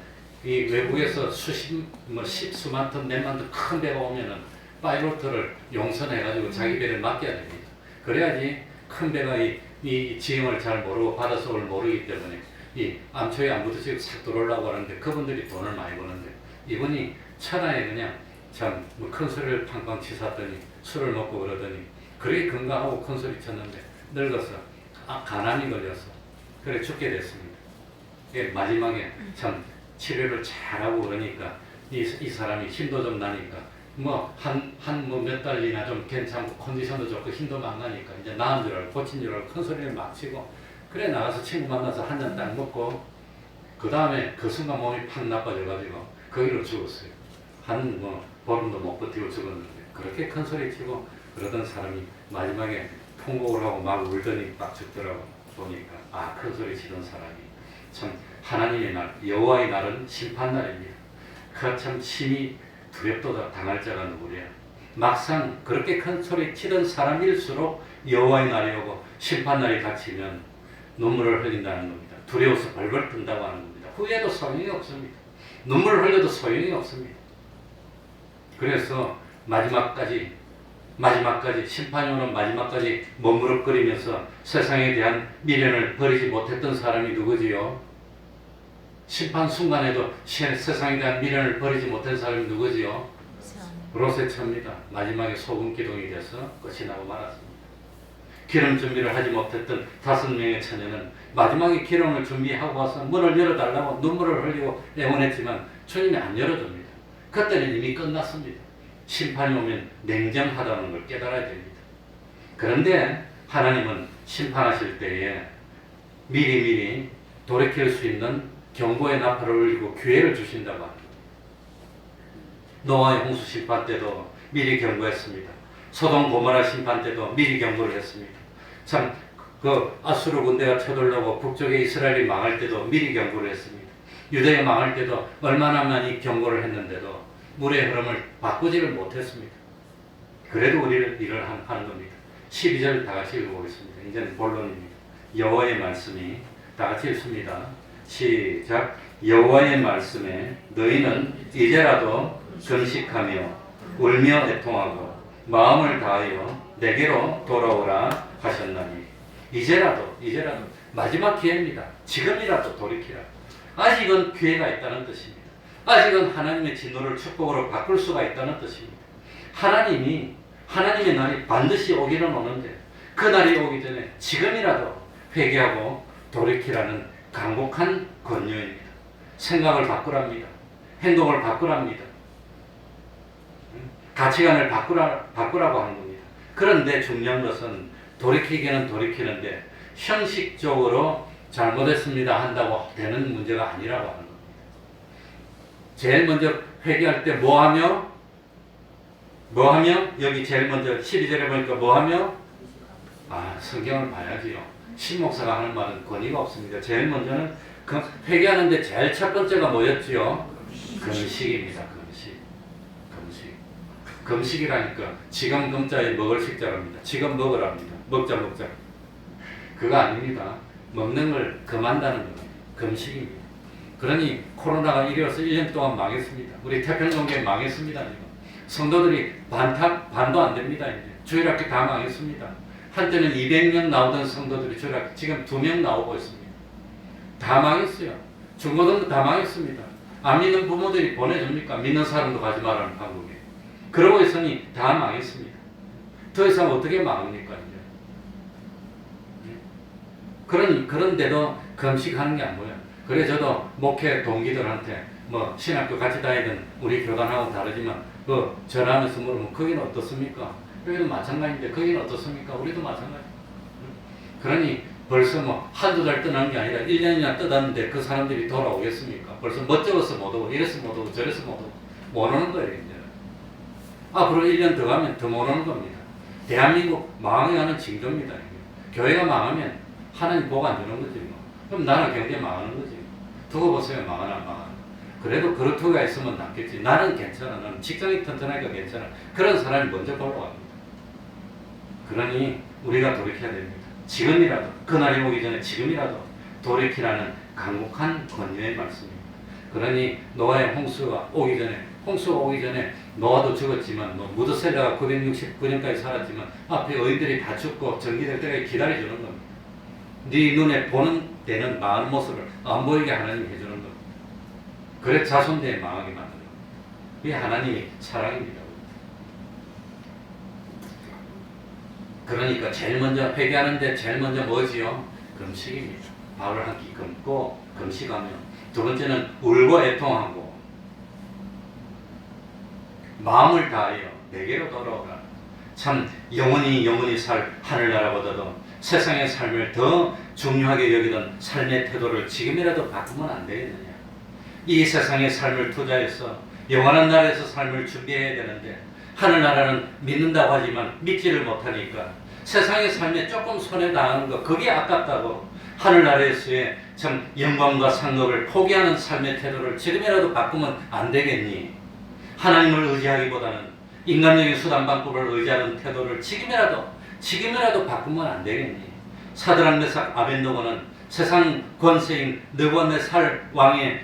이 외국에서 수만 톤, 몇만 톤 큰 배가 오면은 파일로트를 용선해가지고 자기 배를 맡겨야 됩니다. 그래야지 큰 배가 이 지형을 잘 모르고 바닷속을 모르기 때문에 이 암초에 안 부딪히고 싹 들어오려고 하는데 그분들이 돈을 많이 버는데 이분이 천하에 그냥 참 큰 소리를 팡팡 치사더니 술을 먹고 그러더니 그렇게 건강하고 큰 소리 쳤는데 늙어서 간암이 걸려서 그래 죽게 됐습니다. 마지막에 참 치료를 잘하고 그러니까 이 사람이 힘도 좀 나니까 뭐 몇 달이나 좀 괜찮고 컨디션도 좋고 힘도 막 나니까 이제 나은 줄 알고 고친 줄 알고 큰 소리를 막 치고 그래 나가서 친구 만나서 한 잔 딱 먹고 그 다음에 그 순간 몸이 팍 나빠져가지고 거기로 죽었어요. 보름도 못 버티고 죽었는데 그렇게 큰 소리 치고 그러던 사람이 마지막에 통곡을 하고 막 울더니 막 죽더라고. 보니까 큰 소리 치던 사람이 참 하나님의 날 여호와의 날은 심판날입니다. 그 참 심히 두렵도다. 당할 자가 누구랴. 막상 그렇게 큰 소리 치던 사람일수록 여호와의 날이 오고 심판날이 닥치면 눈물을 흘린다는 겁니다. 두려워서 벌벌 뜬다고 하는 겁니다. 후회도 소용이 없습니다. 눈물을 흘려도 소용이 없습니다. 그래서 마지막까지 심판이 오는 마지막까지 머무럭거리면서 세상에 대한 미련을 버리지 못했던 사람이 누구지요? 심판 순간에도 세상에 대한 미련을 버리지 못한 사람이 누구지요? 로세처입니다. 마지막에 소금 기둥이 돼서 끝이 나고 말았습니다. 기름 준비를 하지 못했던 5명의 처녀는 마지막에 기름을 준비하고 와서 문을 열어달라고 눈물을 흘리고 애원했지만 주님이 안 열어줍니다. 그때는 이미 끝났습니다. 심판이 오면 냉정하다는 걸 깨달아야 됩니다. 그런데 하나님은 심판하실 때에 미리 돌이킬 수 있는 경고의 나팔을 울리고 기회를 주신다고 합니다. 노아의 홍수 심판 때도 미리 경고했습니다. 소돔 고모라 심판 때도 미리 경고를 했습니다. 참 그 아수르 군대가 쳐들려고 북쪽에 이스라엘이 망할 때도 미리 경고를 했습니다. 유대가 망할 때도 얼마나 많이 경고를 했는데도 물의 흐름을 바꾸지를 못했습니다. 그래도 우리는 일을 하는 겁니다. 12절 다 같이 읽어보겠습니다. 이제는 본론입니다. 여호와의 말씀이 다 같이 읽습니다. 시작. 여호와의 말씀에 너희는 이제라도 금식하며 울며 애통하고 마음을 다하여 내게로 돌아오라 하셨나니 이제라도 마지막 기회입니다. 지금이라도 돌이키라. 아직은 기회가 있다는 뜻입니다. 아직은 하나님의 진노를 축복으로 바꿀 수가 있다는 뜻입니다. 하나님의 날이 반드시 오기는 오는데 그 날이 오기 전에 지금이라도 회개하고 돌이키라는 간곡한 권유입니다. 생각을 바꾸랍니다. 행동을 바꾸랍니다. 가치관을 바꾸라고 하는 겁니다. 그런데 중요한 것은 돌이키기는 돌이키는데 형식적으로 잘못했습니다 한다고 되는 문제가 아니라고 하는 겁니다. 제일 먼저 회개할 때 뭐하며 여기 제일 먼저 12절에 보니까 뭐하며 성경을 봐야지요. 신목사가 하는 말은 권위가 없습니다. 제일 먼저는 회개하는데 제일 첫 번째가 뭐였지요? 금식입니다. 금식이라니까 지금 금자에 먹을 식자랍니다. 지금 먹으랍니다. 먹자. 그거 아닙니다. 먹는 걸 금한다는 겁니다. 금식입니다. 그러니 코로나가 이래서 1년 동안 망했습니다. 우리 태평성교회 망했습니다. 지금. 성도들이 반도 안 됩니다. 이제 주일학교 다 망했습니다. 한때는 200명 나오던 성도들이 주일학교 지금 2명 나오고 있습니다. 다 망했어요. 중고등도 다 망했습니다. 안 믿는 부모들이 보내줍니까? 믿는 사람도 가지 말라는 한국에. 그러고 있으니 다 망했습니다. 더 이상 어떻게 망합니까? 이제. 그런데도 금식하는 게 안 보여요. 그래 저도 목회 동기들한테 뭐 신학교 같이 다니던 우리 교단하고 다르지만 전화하면서 물으면 거기는 어떻습니까? 여기도 마찬가지인데 거기는 어떻습니까? 우리도 마찬가지. 그러니 벌써 뭐 한두 달 떠난 게 아니라 1년이나 떠났는데 그 사람들이 돌아오겠습니까? 벌써 멋쩍어서 못 오고 이래서 못 오고 저래서 못 오고 못 오는 거예요. 이제. 앞으로 1년 더 가면 더 못 오는 겁니다. 대한민국 망해가는 징조입니다. 이게. 교회가 망하면 하나님 복 안 주는 거지. 뭐. 그럼 나라 경제 망하는 거지. 두고 보세요. 망하나. 그래도 그렇게 있으면 낫겠지. 나는 괜찮아. 나는 직장이 튼튼하니까 괜찮아. 그런 사람이 먼저 보러 갑니다. 그러니 우리가 돌이켜야 됩니다. 지금이라도 그날이 오기 전에 지금이라도 돌이키라는 강력한 권유의 말씀입니다. 그러니 노아의 홍수가 오기 전에 노아도 죽었지만 무드셀라가 969년까지 살았지만 앞에 어인들이 다 죽고 정리될 때까지 기다려주는 겁니다. 네 눈에 보는 데는 망하는 모습을 안 보이게 하나님이 해주는 겁니다. 그래 자손대에 망하게 만드는 겁니다. 이게 하나님의 사랑입니다. 그러니까 제일 먼저 회개하는데 제일 먼저 뭐지요? 금식입니다. 밥을 한 끼 끊고 금식하며 두 번째는 울고 애통하고 마음을 다하여 내게로 돌아오라. 참 영원히 살 하늘나라보다도 세상의 삶을 더 중요하게 여기던 삶의 태도를 지금이라도 바꾸면 안 되겠느냐. 이 세상의 삶을 투자해서 영원한 나라에서 삶을 준비해야 되는데 하늘나라는 믿는다고 하지만 믿지를 못하니까 세상의 삶에 조금 손해당하는 거 그게 아깝다고 하늘나라에서의 참 영광과 상급을 포기하는 삶의 태도를 지금이라도 바꾸면 안 되겠니? 하나님을 의지하기보다는 인간적인 수단방법을 의지하는 태도를 지금이라도 바꾸면 안 되겠니? 사드락 메삭 아벤노고는 세상 권세인 느부갓네살 왕의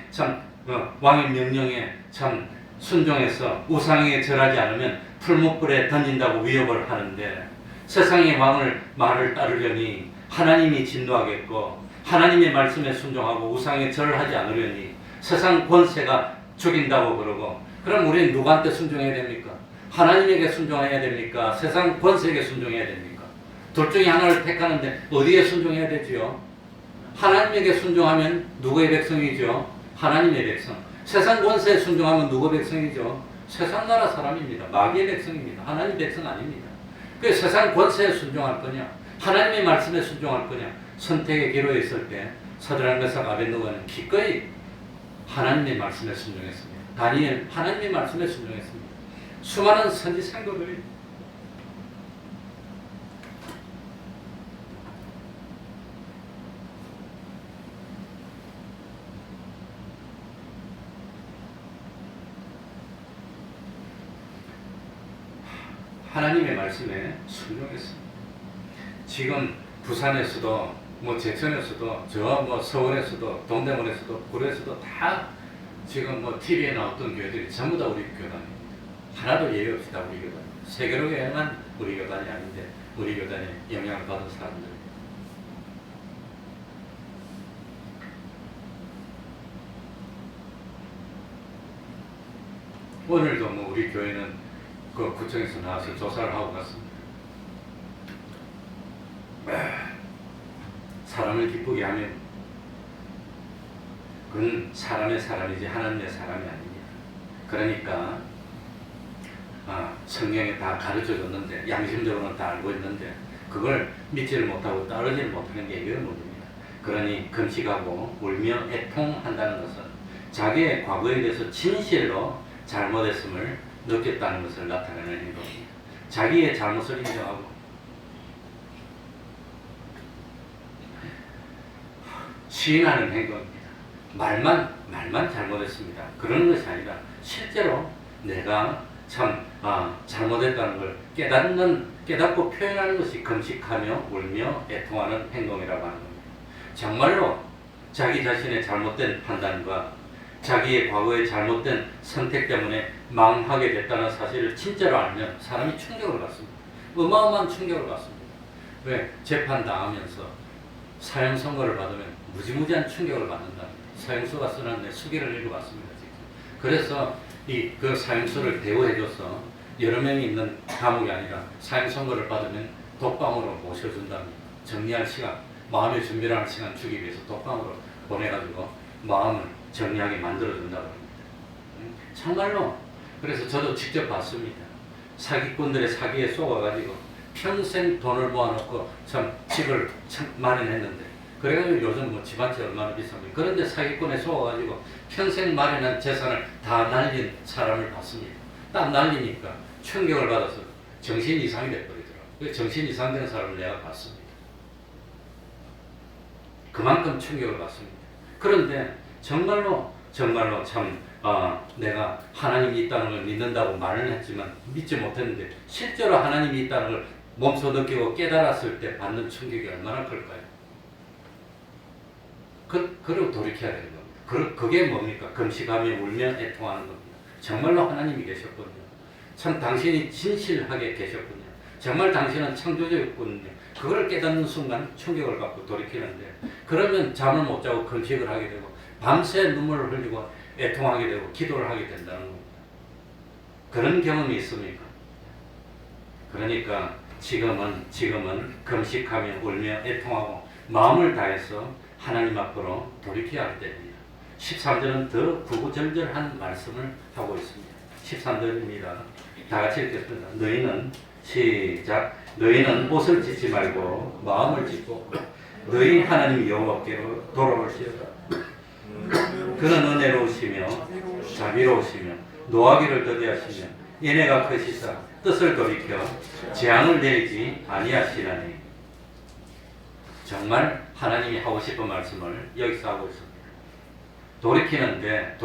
왕의 명령에 참 순종해서 우상에게 절하지 않으면 풀무불에 던진다고 위협을 하는데 세상의 왕을 말을 따르려니 하나님이 진노하겠고 하나님의 말씀에 순종하고 우상에 절하지 않으려니 세상 권세가 죽인다고 그러고 그럼 우리는 누구한테 순종해야 됩니까? 하나님에게 순종해야 됩니까? 세상 권세에게 순종해야 됩니까? 둘 중에 하나를 택하는데 어디에 순종해야 되지요? 하나님에게 순종하면 누구의 백성이죠? 하나님의 백성. 세상 권세에 순종하면 누구 백성이죠? 세상 나라 사람입니다. 마귀의 백성입니다. 하나님 백성 아닙니다. 그 세상 권세에 순종할 거냐? 하나님의 말씀에 순종할 거냐? 선택의 기로에 있을 때 사드락 메삭 아벤노고는 기꺼이 하나님의 말씀에 순종했습니다. 다니엘 하나님의 말씀에 순종했습니다. 수많은 선지 생도들이 하나님의 말씀에 순종했습니다. 지금 부산에서도 제천에서도 서울에서도 동대문에서도 구례에서도 다 지금 TV에 나왔던 교회들이 전부 다 우리 교단입니다. 하나도 예외 없이 다 우리 교단입니다. 세계로교회만 우리 교단이 아닌데 우리 교단에 영향을 받은 사람들입니다. 오늘도 우리 교회는 그 구청에서 나와서 조사를 하고 갔습니다. 사람을 기쁘게 하면 그건 사람의 사람이지 하나님의 사람이 아닙니다. 그러니까 성경에 다 가르쳐줬는데 양심적으로는 다 알고 있는데 그걸 믿지를 못하고 따르지를 못하는 게 이런 문제입니다. 그러니 금식하고 울며 애통한다는 것은 자기의 과거에 대해서 진실로 잘못했음을 느꼈다는 것을 나타내는 행동입니다. 자기의 잘못을 인정하고 시인하는 행동입니다. 말만 잘못했습니다. 그런 것이 아니라 실제로 내가 참 잘못했다는 걸 깨닫고 표현하는 것이 금식하며 울며 애통하는 행동이라고 하는 겁니다. 정말로 자기 자신의 잘못된 판단과 자기의 과거의 잘못된 선택 때문에 망하게 됐다는 사실을 진짜로 알면 사람이 충격을 받습니다. 어마어마한 충격을 받습니다. 왜? 재판당하면서 사형선고를 받으면 무지무지한 충격을 받는다. 사형수가 쓰는 내 수기를 읽어봤습니다. 지금. 그래서 그 사형수를 대우해줘서 여러 명이 있는 감옥이 아니라 사형선고를 받으면 독방으로 모셔준답니다. 정리할 시간, 마음의 준비를 하는 시간 주기 위해서 독방으로 보내가지고 마음을 정리하게 만들어준다고 합니다. 정말로 그래서 저도 직접 봤습니다. 사기꾼들의 사기에 속아가지고 평생 돈을 모아놓고 참 집을 참 마련했는데 그래가지고 요즘 뭐 집한채 얼마나 비쌉니까? 그런데 사기꾼에 속아가지고 평생 마련한 재산을 다 날린 사람을 봤습니다. 딱 날리니까 충격을 받아서 정신 이상이 돼버리더라고요. 정신 이상된 사람을 내가 봤습니다. 그만큼 충격을 받습니다. 그런데 정말로 참 내가 하나님이 있다는 걸 믿는다고 말은 했지만 믿지 못했는데 실제로 하나님이 있다는 걸 몸소 느끼고 깨달았을 때 받는 충격이 얼마나 클까요? 그리고 돌이켜야 되는 겁니다. 그게 뭡니까? 금식하며 울며 애통하는 겁니다. 정말로 하나님이 계셨군요. 참 당신이 진실하게 계셨군요. 정말 당신은 창조주였군요. 그걸 깨닫는 순간 충격을 받고 돌이키는데 그러면 잠을 못 자고 금식을 하게 되고 밤새 눈물을 흘리고 애통하게 되고 기도를 하게 된다는 겁니다. 그런 경험이 있습니까? 그러니까 지금은 금식하며 울며 애통하고 마음을 다해서 하나님 앞으로 돌이켜야 할 때입니다. 13절은 더 구구절절한 말씀을 하고 있습니다. 13절입니다. 다 같이 읽겠습니다. 너희는 옷을 찢지 말고 마음을 찢고 너희 하나님 여호와께로 돌아올시어다. 그는 은혜로우시며 자비로우시며 노하기를 더디하시며 인애가 크시사 뜻을 돌이켜 재앙을 내리지 아니하시나니. 정말 하나님이 하고 싶은 말씀을 여기서 하고 있습니다. 돌이키는데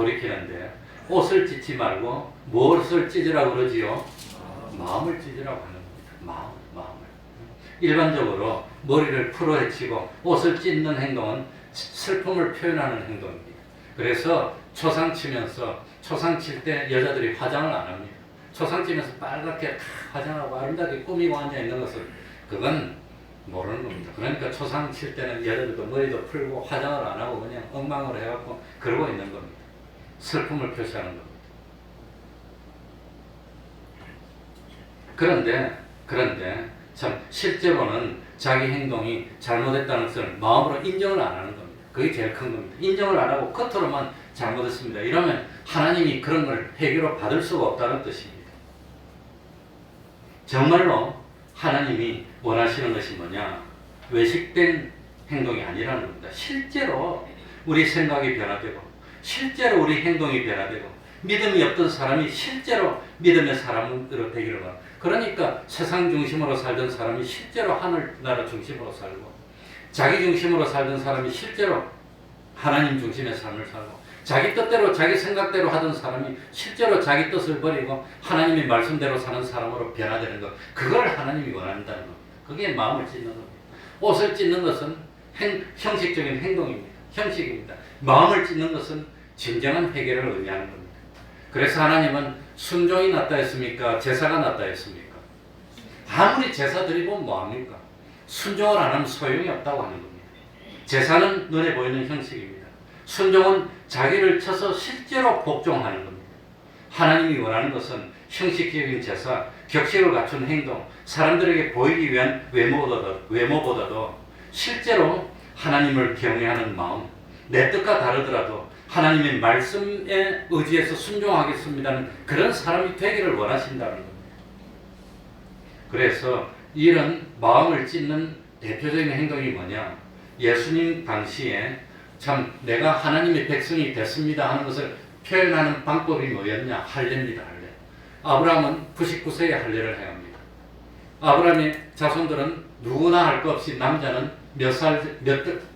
옷을 찢지 말고 무엇을 찢으라고 그러지요? 마음을 찢으라고 하는 겁니다. 마음을. 일반적으로 머리를 풀어헤치고 옷을 찢는 행동은 슬픔을 표현하는 행동입니다. 그래서 초상 칠 때 여자들이 화장을 안 합니다. 초상 치면서 빨갛게 화장하고 아름답게 꾸미고 앉아있는 것을 그건 모르는 겁니다. 그러니까 초상 칠 때는 여자들도 머리도 풀고 화장을 안 하고 그냥 엉망으로 해갖고 그러고 있는 겁니다. 슬픔을 표시하는 겁니다. 그런데 참 실제로는 자기 행동이 잘못했다는 것을 마음으로 인정을 안 하는 겁니다. 그게 제일 큰 겁니다. 인정을 안 하고 겉으로만 잘못했습니다. 이러면 하나님이 그런 걸 해결로 받을 수가 없다는 뜻입니다. 정말로 하나님이 원하시는 것이 뭐냐? 외식된 행동이 아니라는 겁니다. 실제로 우리 생각이 변화되고 실제로 우리 행동이 변화되고 믿음이 없던 사람이 실제로 믿음의 사람으로 되기를 바랍니다. 그러니까 세상 중심으로 살던 사람이 실제로 하늘나라 중심으로 살고 자기 중심으로 살던 사람이 실제로 하나님 중심의 삶을 살고 자기 뜻대로 자기 생각대로 하던 사람이 실제로 자기 뜻을 버리고 하나님의 말씀대로 사는 사람으로 변화되는 것, 그걸 하나님이 원한다는 겁니다. 그게 마음을 찢는 겁니다. 옷을 찢는 것은 형식적인 행동입니다. 형식입니다. 마음을 찢는 것은 진정한 해결을 의미하는 겁니다. 그래서 하나님은 순종이 낫다 했습니까? 제사가 낫다 했습니까? 아무리 제사 드리면 뭐합니까? 순종을 안 하면 소용이 없다고 하는 겁니다. 제사는 눈에 보이는 형식입니다. 순종은 자기를 쳐서 실제로 복종하는 겁니다. 하나님이 원하는 것은 형식적인 제사, 격식을 갖춘 행동, 사람들에게 보이기 위한 외모보다도 실제로 하나님을 경외하는 마음, 내 뜻과 다르더라도 하나님의 말씀에 의지해서 순종하겠습니다는 그런 사람이 되기를 원하신다는 겁니다. 그래서 이런 마음을 찢는 대표적인 행동이 뭐냐? 예수님 당시에 참 내가 하나님의 백성이 됐습니다 하는 것을 표현하는 방법이 뭐였냐? 할례입니다. 할례. 아브라함은 99세에 할례를 행합니다. 아브라함의 자손들은 누구나 할 것 없이 남자는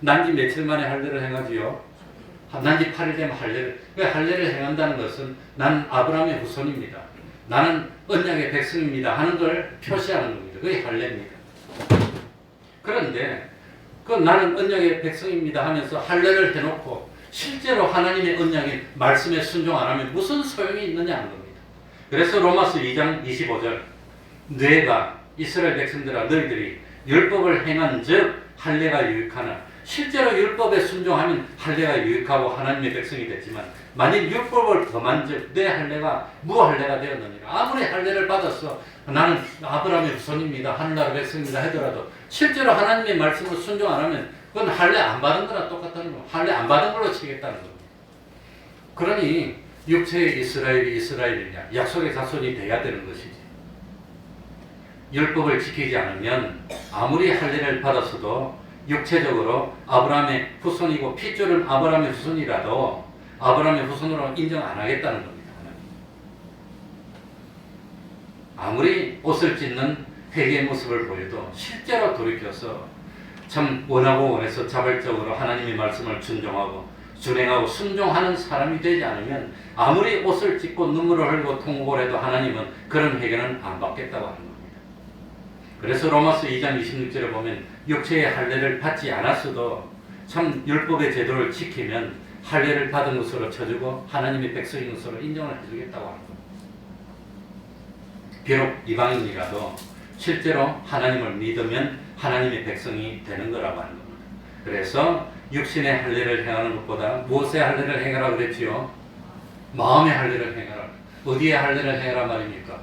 난지 며칠 만에 할례를 행하지요. 난지 8일 되면 할례를. 왜 할례를 행한다는 것은 난 아브라함의 후손입니다. 나는 언약의 백성입니다 하는 걸 표시하는 겁니다. 그게 할례입니다. 그런데 그 나는 언약의 백성입니다 하면서 할례를 해놓고 실제로 하나님의 언약의 말씀에 순종 안 하면 무슨 소용이 있느냐 하는 겁니다. 그래서 로마서 2장 25절 너희가 이스라엘 백성들아 너희들이 율법을 행한 즉 할례가 유익하나 실제로 율법에 순종하면 할례가 유익하고 하나님의 백성이 됐지만 만일 율법을 범한 즉 내 할례가 무할례가 되었느니라. 아무리 할례를 받았어 나는 아브라함의 후손입니다 하늘나라 백성입니다 하더라도 실제로 하나님의 말씀을 순종 안 하면 그건 할례 안 받은 거나 똑같다는 거. 할례 안 받은 걸로 치겠다는 겁니다. 그러니 육체의 이스라엘이 이스라엘이냐 약속의 자손이 돼야 되는 것이지. 율법을 지키지 않으면 아무리 할례를 받았어도 육체적으로 아브라함의 후손이고 핏줄은 아브라함의 후손이라도 아브라함의 후손으로 인정 안 하겠다는 겁니다. 아무리 옷을 찢는 회개의 모습을 보여도 실제로 돌이켜서 참 원하고 원해서 자발적으로 하나님의 말씀을 준종하고 준행하고 순종하는 사람이 되지 않으면 아무리 옷을 찢고 눈물을 흘리고 통곡을 해도 하나님은 그런 회개는 안 받겠다고 하는 겁니다. 그래서 로마서 2장 26절에 보면 육체의 할례를 받지 않았어도 참 율법의 제도를 지키면 할례를 받은 것으로 쳐주고 하나님의 백성인 것으로 인정을 해주겠다고 하는 겁니다. 비록 이방인이라도 실제로 하나님을 믿으면 하나님의 백성이 되는 거라고 하는 겁니다. 그래서 육신의 할례를 행하는 것보다 무엇의 할례를 행하라 그랬지요? 마음의 할례를 행하라. 어디에 할례를 행하라 말입니까?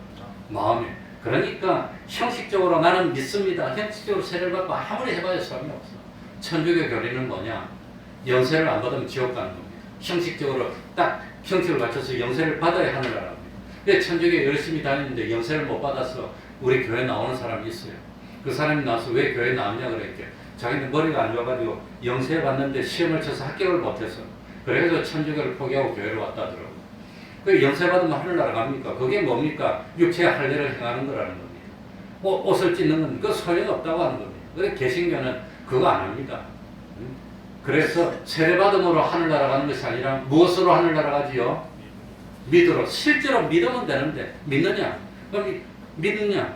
마음에. 그러니까 형식적으로 나는 믿습니다. 형식적으로 세례를 받고 아무리 해봐야 소용이 없어. 천주교 교리는 뭐냐? 영세를 안 받으면 지옥 가는 겁니다. 형식적으로 딱 형식을 맞춰서 영세를 받아야 하는 거랍니다. 근데 천주교 열심히 다니는데 영세를 못 받아서 우리 교회 나오는 사람이 있어요. 그 사람이 나와서 왜 교회 나왔냐 그랬죠. 자기는 머리가 안 좋아가지고 영세 받는데 시험을 쳐서 합격을 못해서 그래서 천주교를 포기하고 교회로 왔다 하더라고요. 그 영세 받으면 하늘나라 갑니까? 그게 뭡니까? 육체의 할례를 행하는 거라는 겁니다. 옷을 찢는 건 그 소용이 없다고 하는 겁니다. 그래서 개신교는 그거 안 합니다. 그래서 세례받음으로 하늘나라 가는 것이 아니라 무엇으로 하늘나라 가지요? 믿으러. 실제로 믿으면 되는데 믿느냐? 그럼 믿느냐?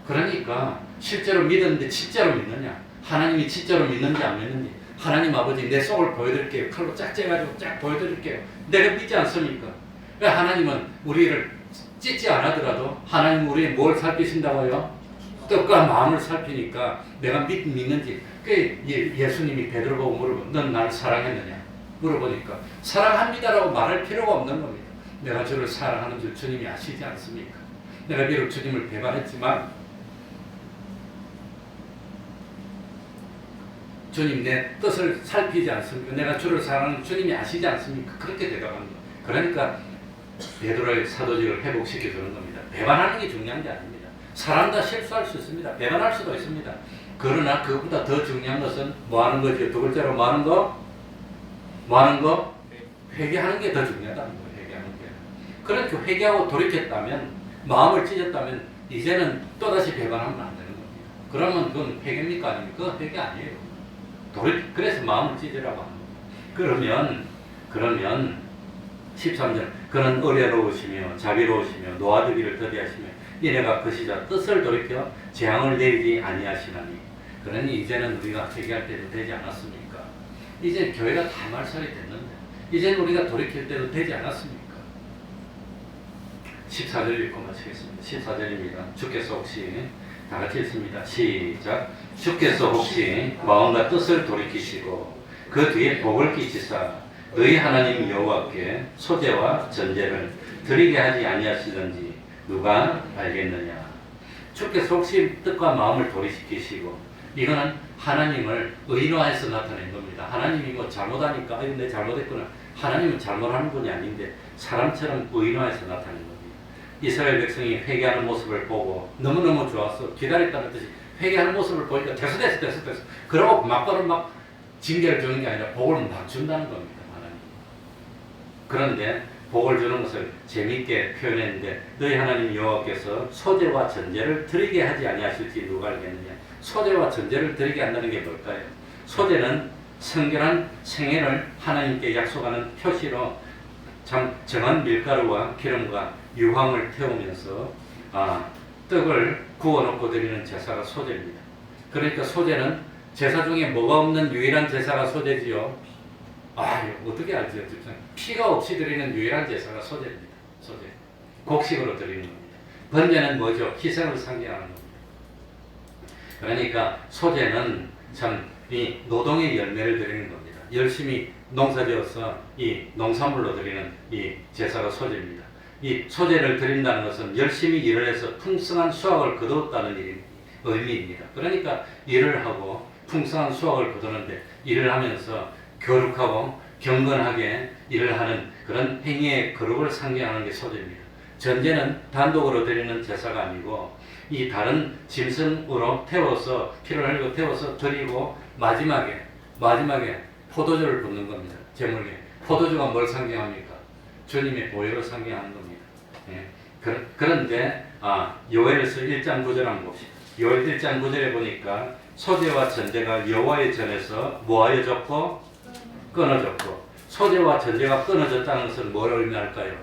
그러니까 실제로 믿었는데 진짜로 믿느냐? 하나님이 진짜로 믿는지 안 믿는지 하나님 아버지 내 속을 보여드릴게요. 칼로 쫙 째가지고 쫙 보여드릴게요. 내가 믿지 않습니까? 왜 하나님은 우리를 찢지 않아더라도 하나님 우리의 뭘 살피신다고요? 뜻과 마음을 살피니까 내가 믿는지. 예수님이 베드로 보고 물어보 넌 나를 사랑했느냐? 물어보니까 사랑합니다라고 말할 필요가 없는 겁니다. 내가 주를 사랑하는 줄 주님이 아시지 않습니까? 내가 비록 주님을 배반했지만 주님 내 뜻을 살피지 않습니까? 내가 주를 사랑하는 주님이 아시지 않습니까? 그렇게 대답합니다. 그러니까 베드로의 사도직을 회복시켜주는 겁니다. 배반하는 게 중요한 게 아닙니다. 사람 다 실수할 수 있습니다. 배반할 수도 있습니다. 그러나 그것보다 더 중요한 것은 뭐 하는 거죠? 두 번째로 뭐 하는 거? 뭐 하는 거? 회개하는 게 더 중요하다는 거예요. 회개하는 게. 그렇게 회개하고 돌이켰다면 마음을 찢었다면 이제는 또다시 배반하면 안 되는 겁니다. 그러면 그건 회개입니까? 아닙니까? 그건 회개 아니에요. 그래서 마음을 찢으라고 합니다. 그러면 13절 그는 의로우시며 자비로우시며 노아드기를 더디하시며 이래가 그 시자 뜻을 돌이켜 재앙을 내리지 아니하시나니 그러니 이제는 우리가 회개할 때도 되지 않았습니까? 이제 교회가 다 말살이 됐는데 이제는 우리가 돌이킬 때도 되지 않았습니까? 14절 읽고 마치겠습니다. 14절입니다. 주께서 혹시 다 같이 읽습니다. 시작. 주께서 혹시 마음과 뜻을 돌이키시고 그 뒤에 복을 끼치사 너희 하나님 여호와께 소제와 전제를 드리게 하지 아니하시는지 누가 알겠느냐. 주께서 혹시 뜻과 마음을 돌이키시고 이거는 하나님을 의로해서 나타낸 겁니다. 하나님이 뭐 잘못하니까 아유 내 잘못했구나. 하나님은 잘못하는 분이 아닌데 사람처럼 의로해서 나타낸 겁니다. 이스라엘 백성이 회개하는 모습을 보고 너무너무 좋았어. 기다렸다는 듯이 회개하는 모습을 보니까 됐어. 그러고 막바로 막 징계를 주는 게 아니라 복을 막 준다는 겁니다. 하나님. 그런데 복을 주는 것을 재미있게 표현했는데 너희 하나님 여호와께서 소재와 전제를 드리게 하지 아니하실지 누가 알겠느냐. 소재와 전제를 드리게 한다는 게 뭘까요? 소재는 성결한 생애를 하나님께 약속하는 표시로 참 정한 밀가루와 기름과 유황을 태우면서 떡을 구워놓고 드리는 제사가 소재입니다. 그러니까 소재는 제사 중에 뭐가 없는 유일한 제사가 소재지요. 어떻게 알죠? 피가 없이 드리는 유일한 제사가 소재입니다. 소재. 곡식으로 드리는 겁니다. 번제는 뭐죠? 희생을 상징하는 겁니다. 그러니까 소재는 참 이 노동의 열매를 드리는 겁니다. 열심히 농사지어서 이 농산물로 드리는 이 제사가 소재입니다. 이 소재를 드린다는 것은 열심히 일을 해서 풍성한 수확을 거두었다는 의미입니다. 그러니까 일을 하고 풍성한 수확을 거두는데 일을 하면서 교육하고 경건하게 일을 하는 그런 행위의 거룩을 상징하는 게 소재입니다. 전제는 단독으로 드리는 제사가 아니고 이 다른 짐승으로 태워서 피를 흘리고 태워서 드리고 마지막에 포도주를 붓는 겁니다. 제물에 포도주가 뭘 상징합니까? 주님의 보혈을 상징하는 겁니다. 예. 그런데 요엘서 1장 9절 한번 봅시다. 요엘 1장 9절에 보니까 소재와 전제가 여호와의 전에서 뭐하여 졌고 끊어졌고, 소재와 전제가 끊어졌다는 것은 뭘 의미할까요?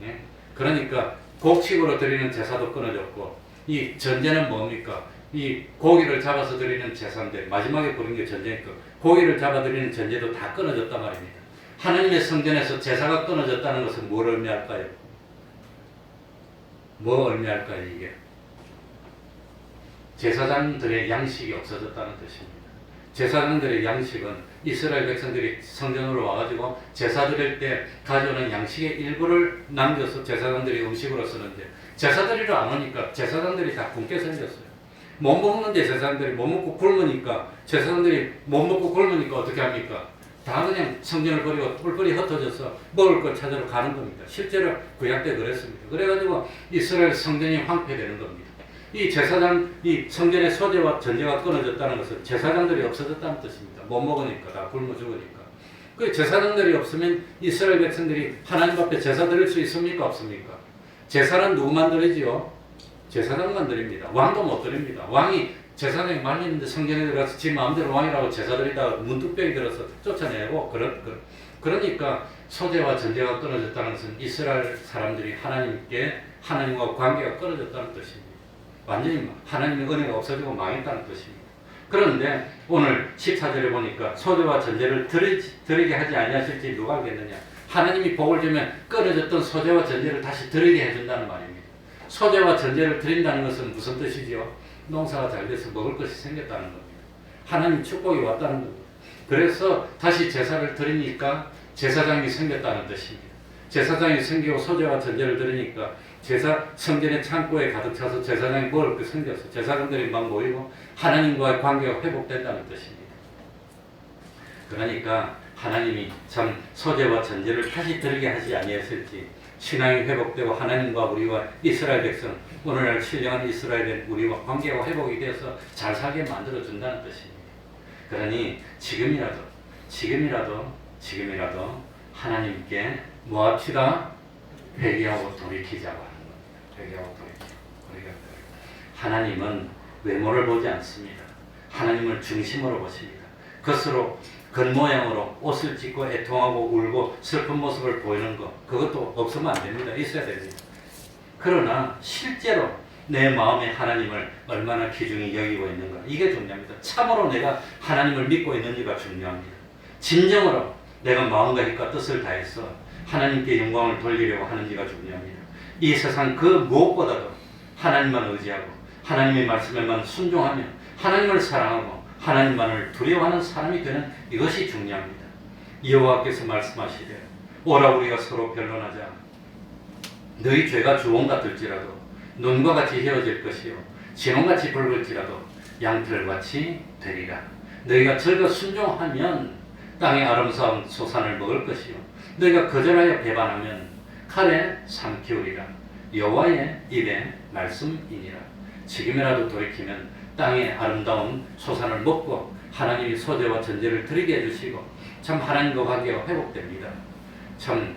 예? 그러니까 곡식으로 드리는 제사도 끊어졌고, 이 전제는 뭡니까? 이 고기를 잡아서 드리는 제사인데 마지막에 부른 게 전제니까 고기를 잡아 드리는 전제도 다 끊어졌단 말입니다. 하나님의 성전에서 제사가 끊어졌다는 것은 뭘 의미할까요? 뭐 의미할까요? 이게 제사장들의 양식이 없어졌다는 뜻입니다. 제사장들의 양식은 이스라엘 백성들이 성전으로 와가지고 제사 드릴 때 가져오는 양식의 일부를 남겨서 제사장들이 음식으로 쓰는데, 제사 드리러 안 오니까 제사장들이 다 굶게 생겼어요. 못 먹는데 제사장들이 못 먹고 굶으니까, 제사장들이 못 먹고 굶으니까 어떻게 합니까? 다 그냥 성전을 버리고 뿔뿔이 흩어져서 먹을 걸 찾으러 가는 겁니다. 실제로 구약 때 그랬습니다. 그래가지고 이스라엘 성전이 황폐되는 겁니다. 이 제사장, 이 성전의 소재와 전제가 끊어졌다는 것은 제사장들이 없어졌다는 뜻입니다. 못 먹으니까, 다 굶어 죽으니까. 그 제사장들이 없으면 이스라엘 백성들이 하나님 앞에 제사 드릴 수 있습니까? 없습니까? 제사는 누구만 드리지요? 제사장만 드립니다. 왕도 못 드립니다. 왕이 제사장이 말리는데 성전에 들어가서 지 마음대로 왕이라고 제사 드리다가 문득병이 들어서 쫓아내고 그러니까 소재와 전제가 끊어졌다는 것은 이스라엘 사람들이 하나님과 관계가 끊어졌다는 뜻입니다. 완전히 하나님의 은혜가 없어지고 망했다는 뜻입니다. 그런데 오늘 14절에 보니까 소재와 전제를 드리게 하지 아니하실지 누가 알겠느냐. 하나님이 복을 주면 끊어졌던 소재와 전제를 다시 드리게 해준다는 말입니다. 소재와 전제를 드린다는 것은 무슨 뜻이지요? 농사가 잘 돼서 먹을 것이 생겼다는 겁니다. 하나님 축복이 왔다는 겁니다. 그래서 다시 제사를 드리니까 제사장이 생겼다는 뜻입니다. 제사장이 생기고 소재와 전제를 드리니까 성전의 창고에 가득 차서 제사장이 먹을 게 생겼어. 제사장들이 막 모이고 하나님과의 관계가 회복된다는 뜻입니다. 그러니까 하나님이 참 소재와 전제를 다시 드리게 하지 아니했을지, 신앙이 회복되고 하나님과 우리와 이스라엘 백성, 오늘날 신령한 이스라엘의 우리와 관계가 회복이 되어서 잘 살게 만들어준다는 뜻입니다. 그러니 지금이라도 하나님께 뭐합시다? 회개하고 돌이키자고 하는 겁니다. 회개하고 돌이키자. 하나님은 외모를 보지 않습니다. 하나님을 중심으로 보십니다. 겉모양으로 옷을 찢고 애통하고 울고 슬픈 모습을 보이는 것, 그것도 없으면 안 됩니다. 있어야 됩니다. 그러나 실제로 내 마음에 하나님을 얼마나 귀중히 여기고 있는가, 이게 중요합니다. 참으로 내가 하나님을 믿고 있는지가 중요합니다. 진정으로 내가 마음과 힘과 뜻을 다해서 하나님께 영광을 돌리려고 하는지가 중요합니다. 이 세상 그 무엇보다도 하나님만 의지하고 하나님의 말씀에만 순종하며 하나님을 사랑하고 하나님만을 두려워하는 사람이 되는 이것이 중요합니다. 여호와께서 말씀하시되 오라 우리가 서로 변론하자. 너희 죄가 주홍 같을지라도 눈과 같이 헤어질 것이요 진홍같이 붉을지라도 양털같이 되리라. 너희가 절거 순종하면 땅의 아름다운 소산을 먹을 것이요 너희가 거절하여 배반하면 칼에 삼키우리라. 여호와의 입의 말씀이니라. 지금이라도 돌이키면 땅의 아름다운 소산을 먹고 하나님이 소재와 전제를 드리게 해주시고 참 하나님과 관계가 회복됩니다. 참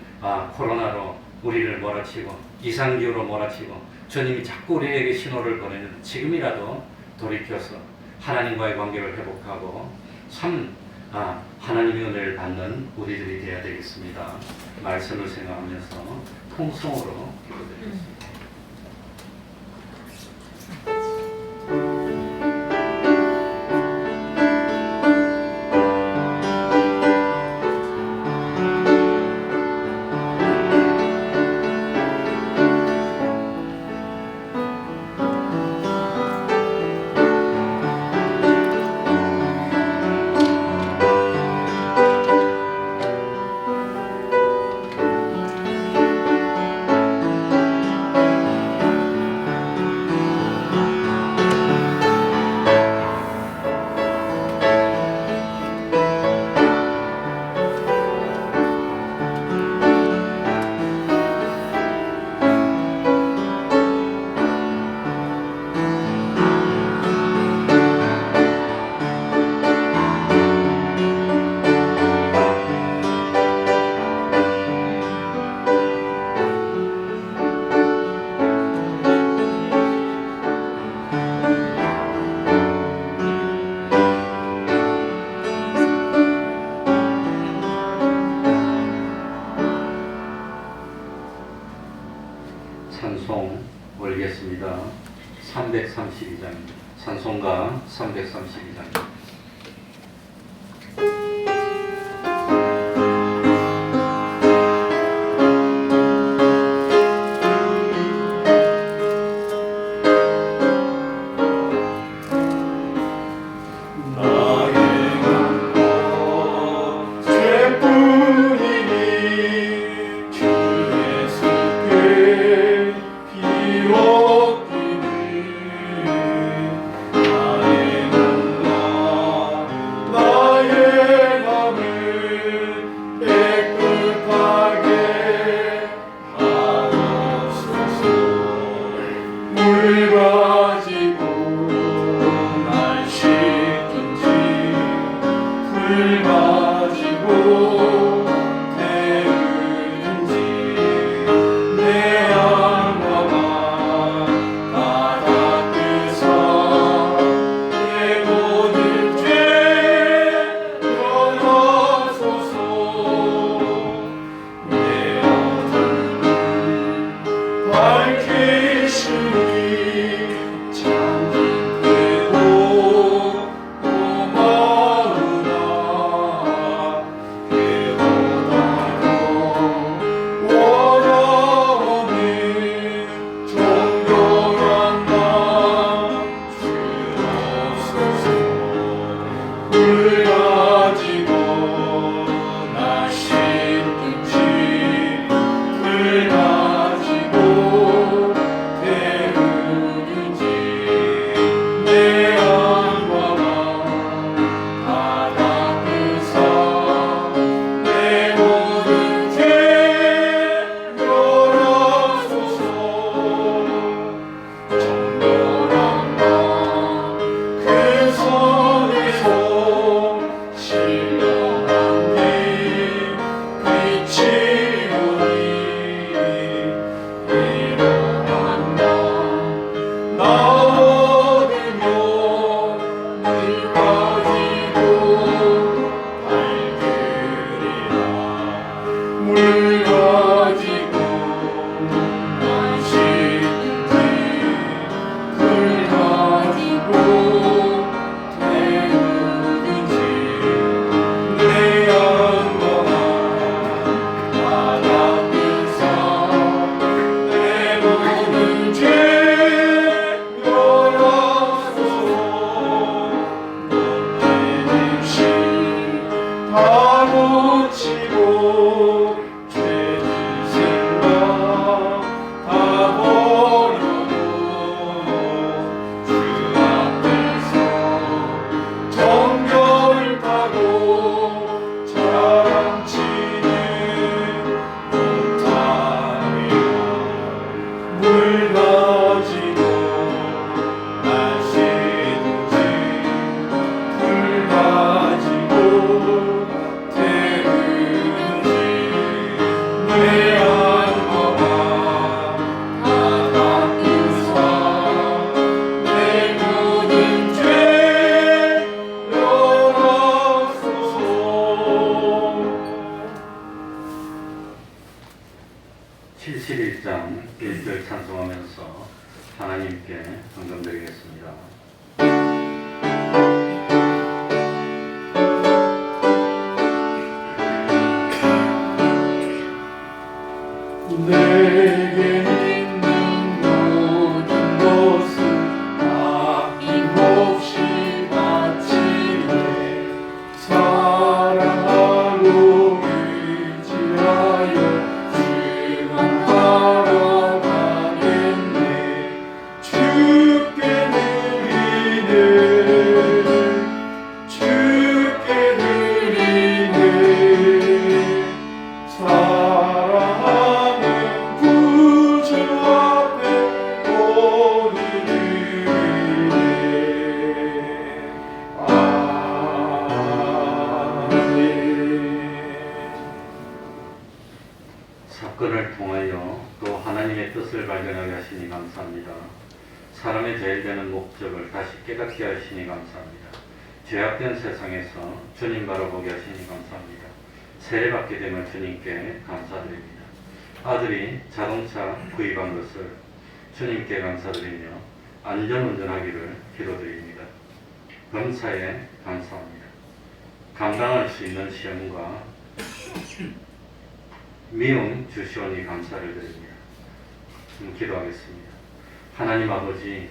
코로나로 우리를 몰아치고 이상기후로 몰아치고 주님이 자꾸 우리에게 신호를 보내는 지금이라도 돌이켜서 하나님과의 관계를 회복하고 참 하나님의 은혜를 받는 우리들이 되어야 되겠습니다. 말씀을 생각하면서 통성으로 기도드리겠습니다. 찬송 올리겠습니다. 332장입니다. 찬송가 332장입니다. 다 고치고 죄 71장 1절 찬송하면서 하나님께 헌금드리겠습니다. 내게 있는 모든 것을 아낌없이 바치네. 사랑하고 의지하여 증언하러 가겠네. 주께 드리네. 주께 드리네. 사랑하는 구주 앞에 오니 드리네. 아멘. 사건을 통하여 또 하나님의 뜻을 발견하게 하시니 감사합니다. 사람의 제일 되는 목적을 다시 깨닫게 하시니 감사합니다. 죄악된 세상에서 주님 바라보게 하시니 감사합니다. 세례받게 됨을 주님께 감사드립니다. 아들이 자동차 구입한 것을 주님께 감사드리며 안전운전하기를 기도드립니다. 범사에 감사합니다. 감당할 수 있는 시험과 미움 주시오니 감사를 드립니다. 기도하겠습니다. 하나님 아버지,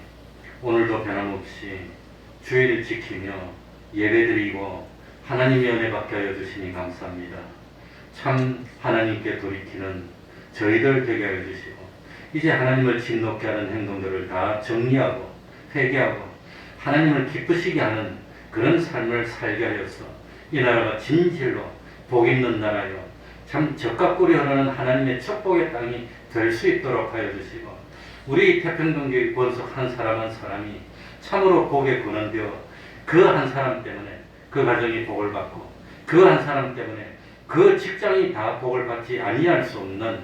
오늘도 변함없이 주의를 지키며 예배드리고 하나님의 은혜 받게 하여 주시니 감사합니다. 참 하나님께 돌이키는 저희들 되게 하여 주시고 이제 하나님을 진노케 하는 행동들을 다 정리하고 회개하고 하나님을 기쁘시게 하는 그런 삶을 살게 하여서 이 나라가 진실로 복 있는 나라요 참 적과 꿀이 흐르는 하나님의 축복의 땅이 될 수 있도록 하여 주시고 우리 태평동교회 권속 한 사람 한 사람이 참으로 복에 권한되어 그 한 사람 때문에 그 가정이 복을 받고 그 한 사람 때문에 그 직장이 다 복을 받지 아니할 수 없는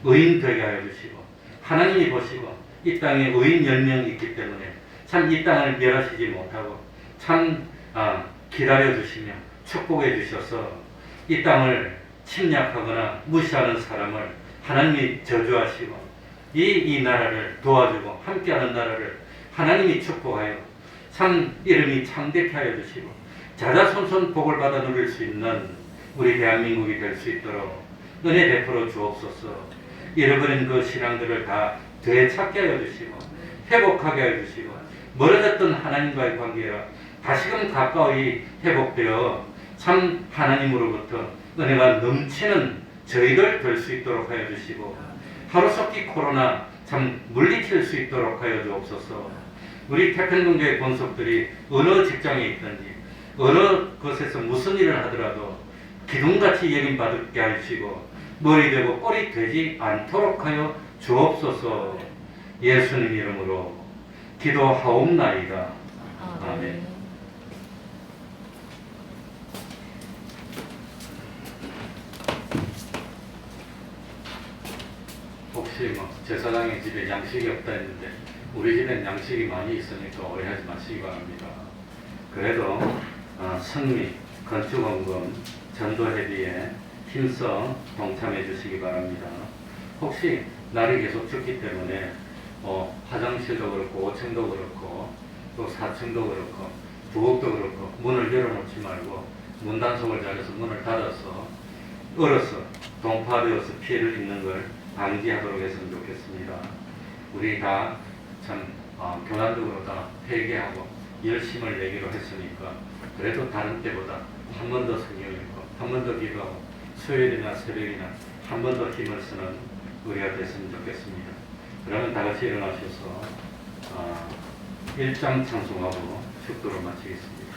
의인 되게 하여 주시고 하나님이 보시고 이 땅에 의인 10명 있기 때문에 참 이 땅을 멸하시지 못하고 참 기다려 주시며 축복해 주셔서 이 땅을 침략하거나 무시하는 사람을 하나님이 저주하시고 이 나라를 도와주고 함께하는 나라를 하나님이 축복하여 참 이름이 창대케 하여 주시고 자자손손 복을 받아 누릴 수 있는 우리 대한민국이 될 수 있도록 은혜 베풀어 주옵소서. 잃어버린 그 신앙들을 다 되찾게 하여 주시고 회복하게 하여 주시고 멀어졌던 하나님과의 관계가 다시금 가까이 회복되어 참 하나님으로부터 은혜가 넘치는 저희들 될 수 있도록 하여 주시고 하루속히 코로나 참 물리칠 수 있도록 하여 주옵소서. 우리 태평동교회 본속들이 어느 직장에 있든지 어느 곳에서 무슨 일을 하더라도 기둥같이 여김받게 하시고 머리 되고 꼬리 되지 않도록 하여 주옵소서. 예수님 이름으로 기도하옵나이다. 아멘. 혹시 제사장의 집에 양식이 없다 했는데 우리 집엔 양식이 많이 있으니까 오해하지 마시기 바랍니다. 그래도 성미, 건축원금, 전도회비에 힘써 동참해 주시기 바랍니다. 혹시 날이 계속 춥기 때문에 화장실도 그렇고 5층도 그렇고 또 4층도 그렇고 부엌도 그렇고 문을 열어놓지 말고 문 단속을 잘해서 문을 닫아서 얼어서 동파되어서 피해를 입는 걸 방지하도록 했으면 좋겠습니다. 우리 다 참 교단적으로 다 회개하고 열심을 내기로 했으니까 그래도 다른 때보다 한 번 더 성경 읽고 한 번 더 기도하고 수요일이나 새벽이나 한 번 더 힘을 쓰는 우리가 됐으면 좋겠습니다. 그러면 다 같이 일어나셔서 1장 찬송하고 축도로 마치겠습니다.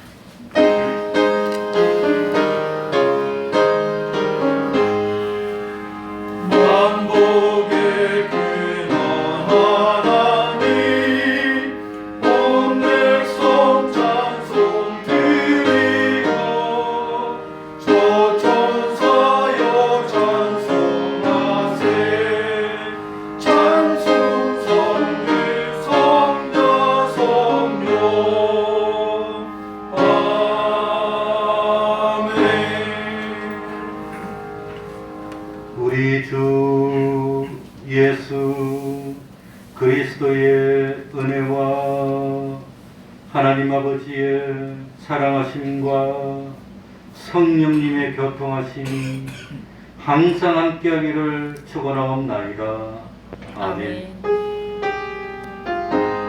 만복의 근원 하나님 온 백성 찬송 드리고 저 천사여 찬송하세 찬송 성대 성자 성령 아멘. 우리 주 예수 그리스도의 은혜와 하나님 아버지의 사랑하심과 성령님의 교통하심이 항상 함께하기를 축원하옵나이다. 아멘. 아멘.